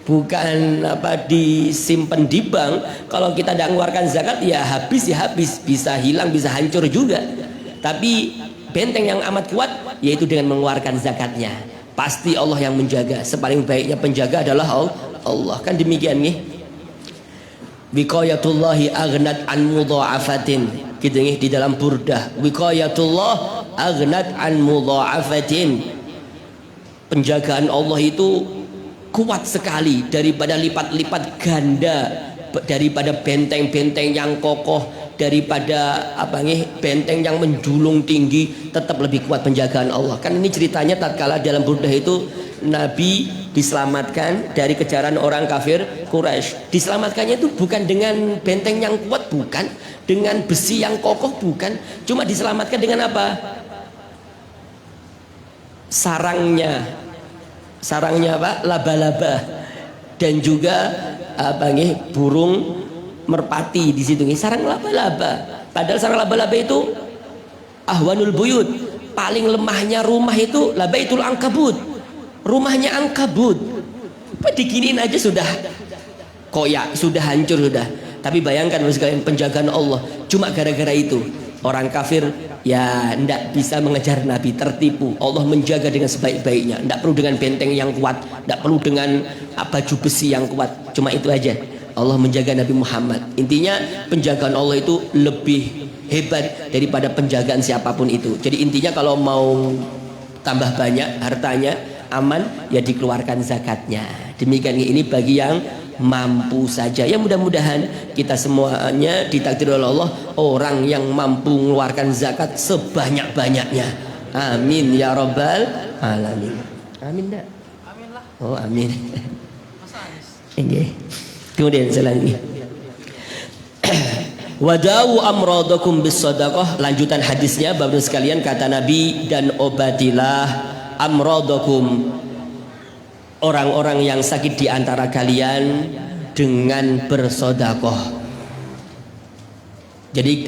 Speaker 6: bukan apa disimpan di bank. Kalau kita tidak mengeluarkan zakat ya habis, bisa hilang, bisa hancur juga. Tapi benteng yang amat kuat yaitu dengan mengeluarkan zakatnya. Pasti Allah yang menjaga. Sepaling baiknya penjaga adalah Allah. Kan demikian nih. Wiqayatullahi aghnat an mudha'afatin. Gitu nih di dalam Burdah. Wiqayatullah aghnat an mudha'afatin. Penjagaan Allah itu kuat sekali daripada lipat-lipat ganda, daripada benteng-benteng yang kokoh, daripada benteng yang menjulung tinggi, tetap lebih kuat penjagaan Allah. Kan ini ceritanya tatkala dalam Burdah itu Nabi diselamatkan dari kejaran orang kafir Quraisy. Diselamatkannya itu bukan dengan benteng yang kuat, bukan dengan besi yang kokoh, bukan. Cuma diselamatkan dengan apa? Sarangnya apa? Laba-laba, dan juga burung merpati di situ. Sarang laba-laba. Padahal sarang laba-laba itu ahwanul buyut. Paling lemahnya rumah itu labaitul ankabut. Rumahnya ankabut. Diginiin aja sudah koyak, sudah hancur sudah. Tapi bayangkan sekalian penjagaan Allah. Cuma gara-gara itu orang kafir ya tidak bisa mengejar Nabi, tertipu. Allah menjaga dengan sebaik-baiknya. Tidak perlu dengan benteng yang kuat, tidak perlu dengan baju besi yang kuat. Cuma itu aja. Allah menjaga Nabi Muhammad. Intinya penjagaan Allah itu lebih hebat daripada penjagaan siapapun itu. Jadi intinya kalau mau tambah banyak hartanya, aman, ya dikeluarkan zakatnya. Demikian ini bagi yang mampu saja. Ya mudah-mudahan kita semuanya ditakdir oleh Allah orang yang mampu mengeluarkan zakat sebanyak-banyaknya. Amin ya rabbal alamin. Amin dah. Amin lah. Oh amin. Oke. Kemudian selanjutnya wadawu amradakum bis sadaqah. Lanjutan hadisnya Bapak sekalian, kata Nabi, dan obatilah amradakum, orang-orang yang sakit di antara kalian, dengan bersedekah. Jadi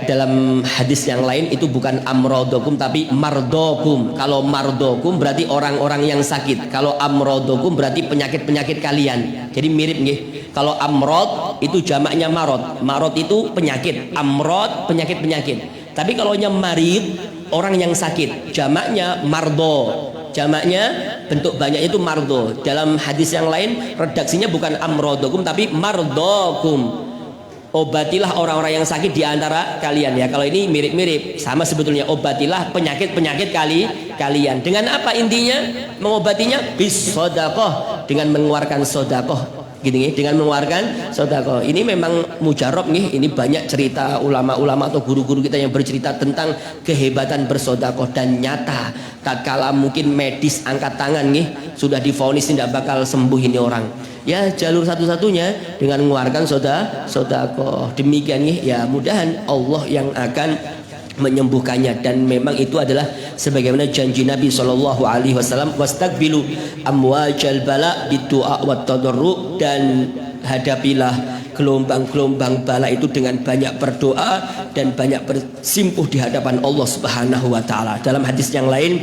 Speaker 6: dalam hadis yang lain itu bukan amrodokum tapi mardokum. Kalau mardokum berarti orang-orang yang sakit. Kalau amrodokum berarti penyakit-penyakit kalian. Jadi mirip nih. Kalau amrod itu jamaknya marod. Marod itu penyakit. Amrod penyakit-penyakit. Tapi kalau marid orang yang sakit, jamaknya mardo. Jamaknya bentuk banyak itu mardo. Dalam hadis yang lain redaksinya bukan amrodokum tapi mardokum. Obatilah orang-orang yang sakit di antara kalian. Ya kalau ini mirip-mirip, sama sebetulnya. Obatilah penyakit-penyakit kalian. Dengan apa intinya mengobatinya? Bis sedekah, dengan mengeluarkan sedekah. gitu nih, dengan mengeluarkan sedekah. Ini memang mujarab nih, ini banyak cerita ulama-ulama atau guru-guru kita yang bercerita tentang kehebatan bersedekah, dan nyata tatkala mungkin medis angkat tangan nih sudah divonis tidak bakal sembuh ini orang, ya jalur satu-satunya dengan mengeluarkan sedekah. Demikian nih, ya mudahan Allah yang akan menyembuhkannya, dan memang itu adalah sebagaimana janji Nabi SAW, wastaqbilu amwajal bala bidu'a wat tadarru, dan hadapilah gelombang-gelombang bala itu dengan banyak berdoa dan banyak bersimpuh di hadapan Allah Subhanahu wa taala. Dalam hadis yang lain,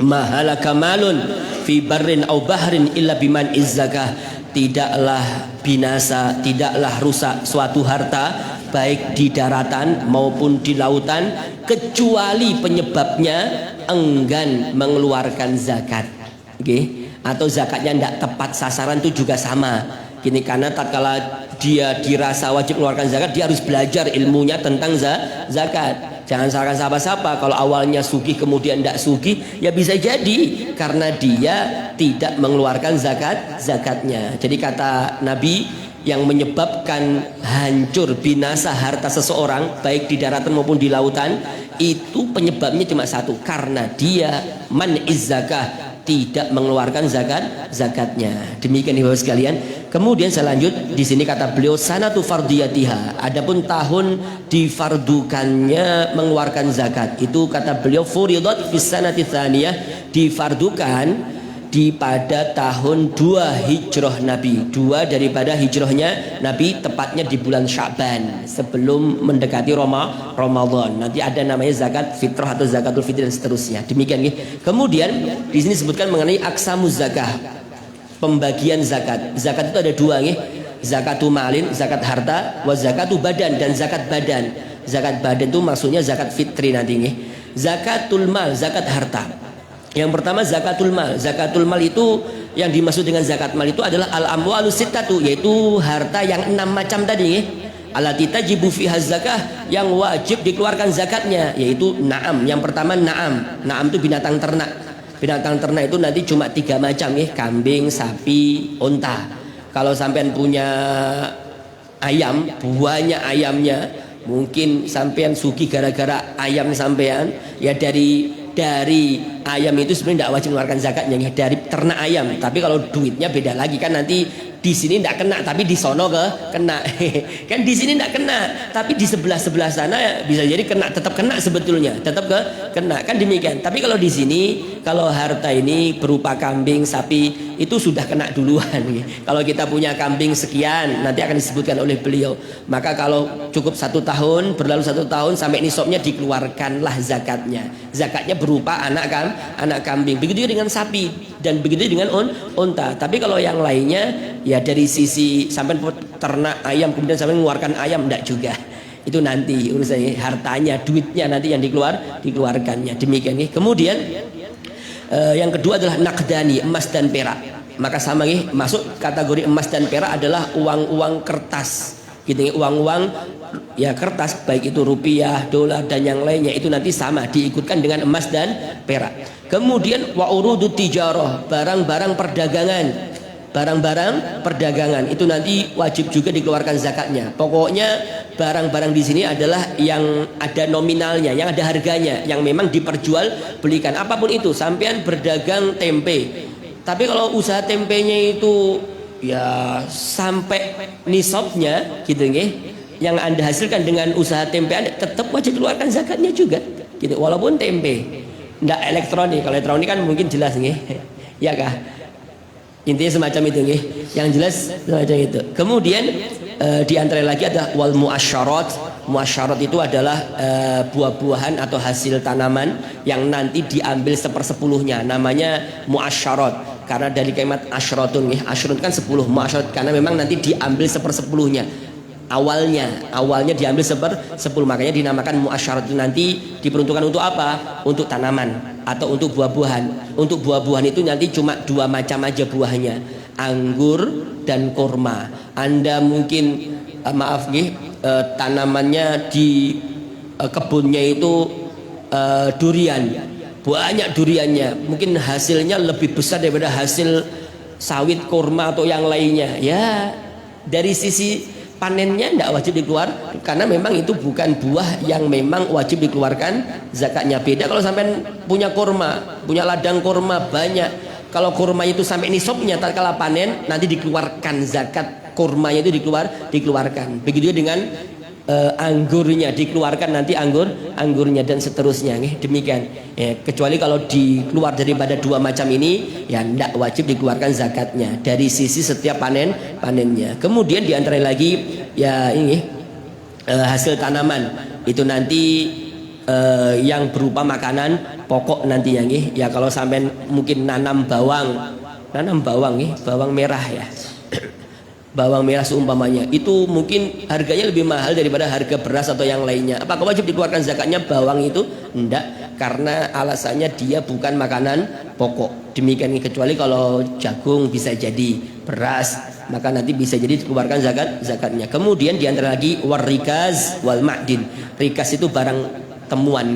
Speaker 6: mahalaka malun fi barrin au bahrin illa biman izzakah, tidaklah binasa, tidaklah rusak suatu harta baik di daratan maupun di lautan kecuali penyebabnya enggan mengeluarkan zakat, okay? Atau zakatnya tidak tepat sasaran itu juga sama gini, karena tatkala dia dirasa wajib mengeluarkan zakat, dia harus belajar ilmunya tentang zakat. Jangan salahkan siapa-siapa, kalau awalnya sugih kemudian tidak sugih, ya bisa jadi karena dia tidak mengeluarkan zakatnya. Jadi kata Nabi, yang menyebabkan hancur binasa harta seseorang baik di daratan maupun di lautan, itu penyebabnya cuma satu, karena dia man izzakah, tidak mengeluarkan zakatnya. Demikian Bapak sekalian. Kemudian saya lanjut di sini kata beliau, sanatu fardiyatiha, adapun tahun difardukannya mengeluarkan zakat, itu kata beliau furidat fis sanati tsaniyah, difardukan pada tahun 2 hijrah Nabi, 2 daripada hijrahnya Nabi, tepatnya di bulan Sya'ban sebelum mendekati Ramadan. Nanti ada namanya zakat fitrah atau zakatul fitri dan seterusnya. Demikian nih. Kemudian di sini disebutkan mengenai aksamuz zakah, pembagian zakat. Zakat itu ada 2 nih. Zakatul malin, zakat harta, wa zakatul badan, dan zakat badan. Zakat badan itu maksudnya zakat fitri nanti nih. Zakatul mal, zakat harta. Yang pertama zakatul mal. Zakatul mal itu yang dimaksud dengan zakat mal itu adalah al-amwalu sittatu, yaitu harta yang 6 macam tadi, allati tajibu fiha zakah, yang wajib dikeluarkan zakatnya, yaitu na'am. Yang pertama na'am. Na'am itu binatang ternak. Binatang ternak itu nanti cuma 3 macam ya, kambing, sapi, unta. Kalau sampean punya ayam, banyak ayamnya, mungkin sampean sugih gara-gara ayam sampean, ya dari ayam itu sebenarnya tidak wajib mengeluarkan zakatnya, dari ternak ayam. Tapi kalau duitnya beda lagi, kan nanti di sini tidak kena tapi di sono kena. Kan di sini tidak kena tapi di sebelah sana bisa jadi kena, tetap kena sebetulnya, tetap kena, kan demikian. Tapi kalau di sini, kalau harta ini berupa kambing, sapi, itu sudah kena duluan. Kalau kita punya kambing sekian, nanti akan disebutkan oleh beliau, maka kalau cukup 1 tahun, berlalu 1 tahun sampai nisabnya, dikeluarkanlah zakatnya. Zakatnya berupa anak kambing. Begitu juga dengan sapi, dan begitu dengan unta. Tapi kalau yang lainnya, ya dari sisi sampai ternak ayam kemudian sampai mengeluarkan ayam, enggak juga. Itu nanti urusannya, hartanya, duitnya nanti yang dikeluarkannya. Demikian nih. Kemudian yang kedua adalah nakdani, emas dan perak. Maka sama nih, masuk kategori emas dan perak adalah uang-uang kertas. Gitu, uang-uang ya kertas, baik itu rupiah, dolar dan yang lainnya, itu nanti sama diikutkan dengan emas dan perak. Kemudian wa urudut tijarah, barang-barang perdagangan. Barang-barang perdagangan itu nanti wajib juga dikeluarkan zakatnya. Pokoknya barang-barang di sini adalah yang ada nominalnya, yang ada harganya, yang memang diperjualbelikan. Apapun itu, sampean berdagang tempe, tapi kalau usaha tempenya itu ya sampai nisabnya gitu nggih, yang Anda hasilkan dengan usaha tempe Anda, tetap wajib keluarkan zakatnya juga gitu, walaupun tempe ndak elektronik. Kalau elektronik kan mungkin jelas nggih, ya kah, intinya semacam itu nggih, yang jelas semacam itu. Kemudian di antara lagi ada wal muasyarat. Muasyarat itu adalah buah-buahan atau hasil tanaman yang nanti diambil 1/10-nya, namanya muasyarat. Karena dari kalimat asyratun nih, asyratun kan 10, muasyarat karena memang nanti diambil 1/10-nya. Awalnya diambil 1/10, makanya dinamakan muasyarat. Itu nanti diperuntukkan untuk apa? Untuk tanaman atau untuk buah-buahan. Untuk buah-buahan itu nanti cuma 2 macam aja buahnya, anggur dan kurma. Anda mungkin maaf nih, tanamannya di kebunnya itu durian, banyak duriannya, mungkin hasilnya lebih besar daripada hasil sawit, kurma atau yang lainnya, ya dari sisi panennya tidak wajib dikeluar karena memang itu bukan buah yang memang wajib dikeluarkan zakatnya. Beda kalau sampai punya kurma, punya ladang kurma banyak, kalau kurma itu sampai nisabnya tatkala panen nanti dikeluarkan zakat kurmanya itu dikeluarkan. Begitu dengan anggurnya dikeluarkan nanti anggurnya dan seterusnya, demikian ya, kecuali kalau dikeluar daripada dua macam ini ya tidak wajib dikeluarkan zakatnya dari sisi setiap panennya. Kemudian diantara lagi ya ini hasil tanaman itu nanti yang berupa makanan pokok nantinya ya, kalau sampai mungkin nanam bawang bawang merah ya, bawang merah seumpamanya itu mungkin harganya lebih mahal daripada harga beras atau yang lainnya. Apakah wajib dikeluarkan zakatnya bawang itu? Enggak, karena alasannya dia bukan makanan pokok. Demikian kecuali kalau jagung bisa jadi, beras maka nanti bisa jadi dikeluarkan zakatnya. Kemudian diantara lagi warikaz wal ma'din. Rikaz itu barang temuan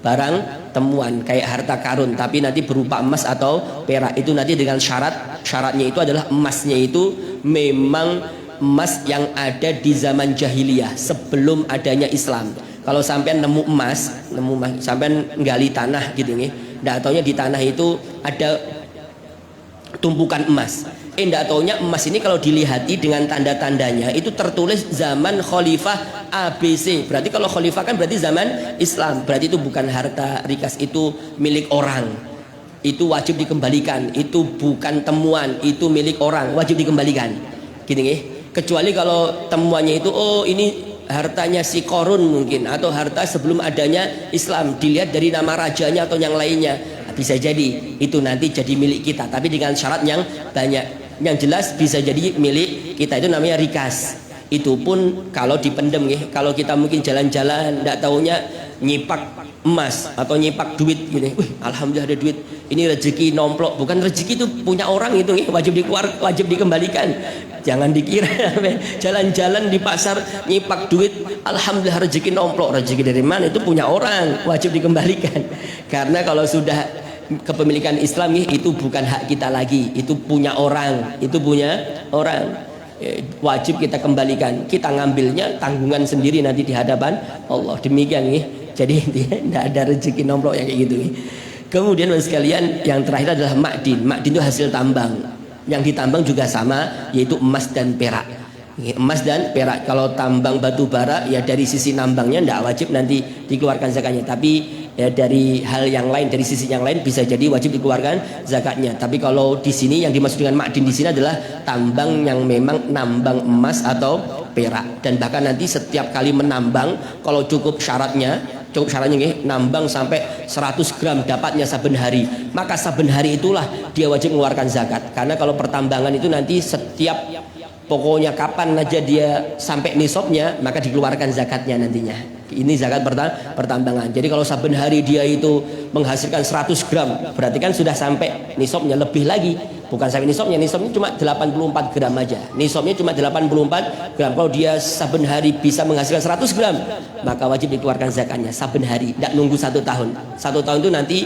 Speaker 6: barang temuan kayak harta karun tapi nanti berupa emas atau perak. Itu nanti dengan syaratnya itu adalah emasnya itu memang emas yang ada di zaman jahiliyah sebelum adanya Islam. Kalau sampean nemu emas sampean nggali tanah gitu ndak taunya di tanah itu ada tumpukan emas. Ndak taunya emas ini kalau dilihati dengan tanda-tandanya itu tertulis zaman Khalifah ABC. Berarti kalau Khalifah kan berarti zaman Islam. Berarti itu bukan harta rikas, itu milik orang. Itu wajib dikembalikan, itu bukan temuan, itu milik orang, wajib dikembalikan gini kecuali kalau temuannya itu oh ini hartanya si Korun mungkin atau harta sebelum adanya Islam, dilihat dari nama rajanya atau yang lainnya, bisa jadi itu nanti jadi milik kita tapi dengan syarat yang banyak. Yang jelas bisa jadi milik kita, itu namanya rikas. Itu pun kalau dipendem kalau kita mungkin jalan-jalan ndak taunya nyipak emas atau nyipak duit gini, alhamdulillah ada duit, ini rezeki nomplok. Bukan rezeki, itu punya orang itu wajib dikembalikan. Jangan dikira jalan-jalan di pasar nyipak duit alhamdulillah rezeki nomplok. Rezeki dari mana? Itu punya orang, wajib dikembalikan. Karena kalau sudah kepemilikan Islam itu bukan hak kita lagi, itu punya orang, wajib kita kembalikan. Kita ngambilnya tanggungan sendiri nanti di hadapan Allah. Demikian jadi tidak ada rezeki nomplok yang kayak gitu. Kemudian sekalian yang terakhir adalah ma'din. Ma'din itu hasil tambang. Yang ditambang juga sama, yaitu emas dan perak. Emas dan perak. Kalau tambang batu bara ya dari sisi nambangnya tidak wajib nanti dikeluarkan zakatnya. Tapi ya dari hal yang lain, dari sisi yang lain bisa jadi wajib dikeluarkan zakatnya. Tapi kalau di sini yang dimaksud dengan ma'din di sini adalah tambang yang memang nambang emas atau perak. Dan bahkan nanti setiap kali menambang kalau cukup syaratnya nambang sampai 100 gram dapatnya saben hari, maka saben hari itulah dia wajib mengeluarkan zakat. Karena kalau pertambangan itu nanti setiap pokoknya kapan aja dia sampai nisabnya maka dikeluarkan zakatnya nantinya. Ini zakat pertambangan. Jadi kalau saben hari dia itu menghasilkan 100 gram berarti kan sudah sampai nisabnya, lebih lagi. Bukan sampai nisabnya cuma 84 gram aja. Nisabnya cuma 84 gram. Kalau dia saben hari bisa menghasilkan 100 gram, maka wajib dikeluarkan zakatnya saben hari. Tidak nunggu 1 tahun. 1 tahun itu nanti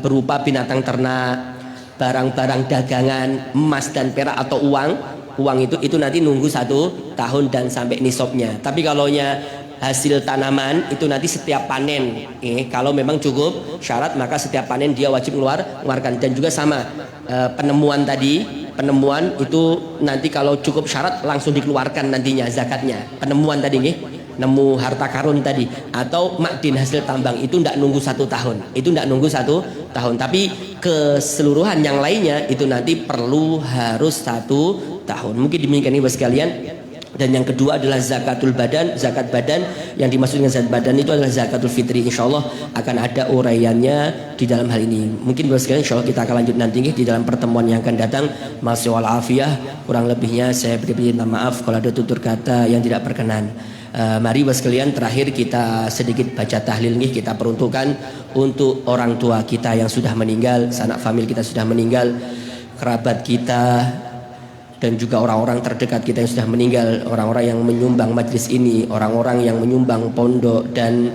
Speaker 6: berupa binatang ternak, barang-barang dagangan, emas dan perak atau uang itu nanti nunggu 1 tahun dan sampai nisabnya. Tapi kalau hasil tanaman itu nanti setiap panen kalau memang cukup syarat maka setiap panen dia wajib mengeluarkan. Dan juga sama penemuan itu nanti kalau cukup syarat langsung dikeluarkan nantinya zakatnya. Penemuan tadi nemu harta karun tadi atau ma'din hasil tambang itu tidak nunggu 1 tahun, itu tidak nunggu 1 tahun. Tapi keseluruhan yang lainnya itu nanti harus 1 tahun. Mungkin demikian ibu sekalian. Dan yang kedua adalah zakatul badan. Zakat badan yang dimaksud dengan zakat badan itu adalah zakatul fitri. InsyaAllah akan ada uraiannya di dalam hal ini. Mungkin bapak sekalian insyaAllah kita akan lanjut nanti di dalam pertemuan yang akan datang. Masya Allah afiyah. Kurang lebihnya saya beri maaf kalau ada tutur kata yang tidak berkenan. Mari bapak sekalian terakhir kita sedikit baca tahlil kita peruntukkan untuk orang tua kita yang sudah meninggal, sanak famil kita sudah meninggal, kerabat kita, dan juga orang-orang terdekat kita yang sudah meninggal, orang-orang yang menyumbang majlis ini, orang-orang yang menyumbang pondok dan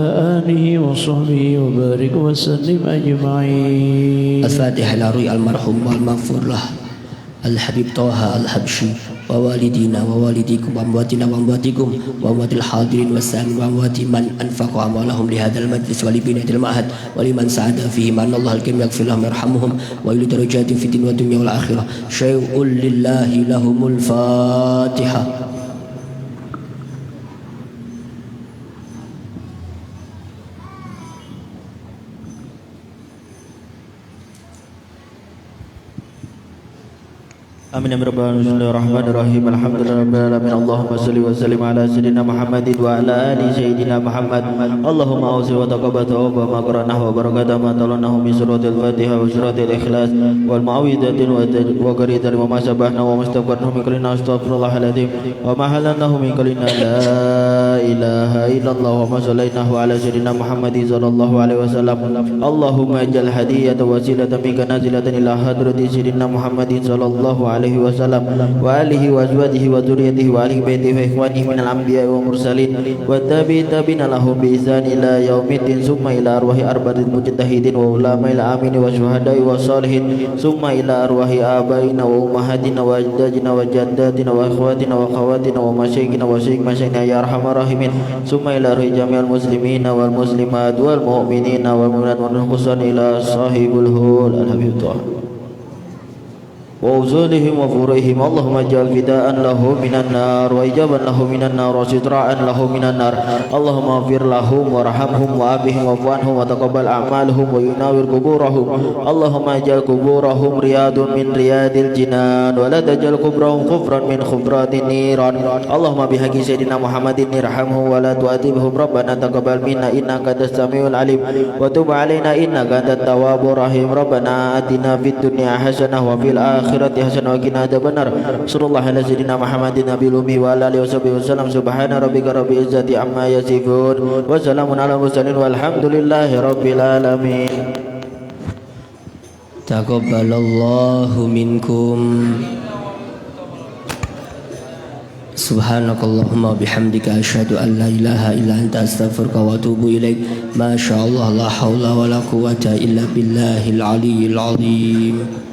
Speaker 3: آله وصحبه وبارك وسلم أجمعين.
Speaker 6: الفاتحة إلى روح المرحوم والمغفور له الحبيب طه الحبشي ووالدينا ووالديكم وأمواتنا وأمواتكم وأموات الحاضرين والسامعين وأموات من أنفقوا أموالهم لهذا المجلس ولبناء المعهد ولمن سعد فيه أن الله الكريم يغفر لهم ويرحمهم ويولي درجات في الدين والدنيا والآخرة. شيء لله لهم الفاتحة.
Speaker 7: Amin ya rabbal alamin. Bismillahirrahmanirrahim. Alhamdulillahirabbil alamin. Allahumma shalli wa sallim ala sayyidina Muhammadin wa ala ali sayyidina Muhammad. Allahumma awsi wa taqabbal tawbah ma qara'nahu wa barakatuh ma talanahu min suratil Fatihah wa suratil Ikhlas wal mu'awwidhatin wa qaridan wa ma sabahna wa mustaghfarnahu min kullina astaghfirullahaladzim wa ma halannahu min kullina la ilaha illallah wa ma sallainahu ala sayyidina Muhammadin sallallahu alaihi wasallam. Allahumma ij'al hadiyatan wasilatan minka nazilatan ila hadrati sayyidina Muhammadin sallallahu alaihi wasallam wa alihi wa azwajihi wa dzurriyyatihi wa ahli baitihi wa ikhwanihi minal anbiya'i wa mursalin wa tabi'ina lahum bi ihsan ila yaumiddin summa ila arwahi arba'atil mujtahidin wa ulama'il amin wa syuhada'i wa salihin summa ila arwahi abaina wa ummahatina wa ajdadina wa jaddatina wa ikhwatina wa akhawatina wa masyayikhina wa syaikh-masyayikhina ya arhamar rahimin summa ila arwahi jami'al muslimina wal muslimat wal mu'minina wal mu'minat wa khususan ila sahibul hul al-habib وأوزانهم وفورهم اللهم اجعل فداء له من النار وإجابا له من النار وستراء له من النار اللهم اغفر لهم وارحمهم وآبهم واعف عنهم وتقبل أعمالهم ويناور قبورهم اللهم اجعل قبورهم رياض من رياض الجنان ولا تجعل قبورهم كفرا من كفرات النيران اللهم بحق سيدنا محمد ارحمهم ولا تؤذبهم ربنا تقبل منا إنك أنت السميع العليم وتب علينا إنك أنت التواب الرحيم ربنا آتنا في الدنيا حسنة وفي الآخرة hasanah wa qina adzabannar. Sallallahu ala sayyidina Muhammadin nabiyil ummi wa ala alihi wasallam. Subhana rabbika rabbil izzati amma yasifun wa salamun ala mursalin walhamdulillahi rabbil alamin.
Speaker 6: Taqabbalallahu minkum. Subhanakallahumma bihamdika asyhadu an la ilaha illa anta astaghfiruka wa atubu ilaik. Ma syaa Allah la haula wa la quwwata illa billahil aliyyil azim.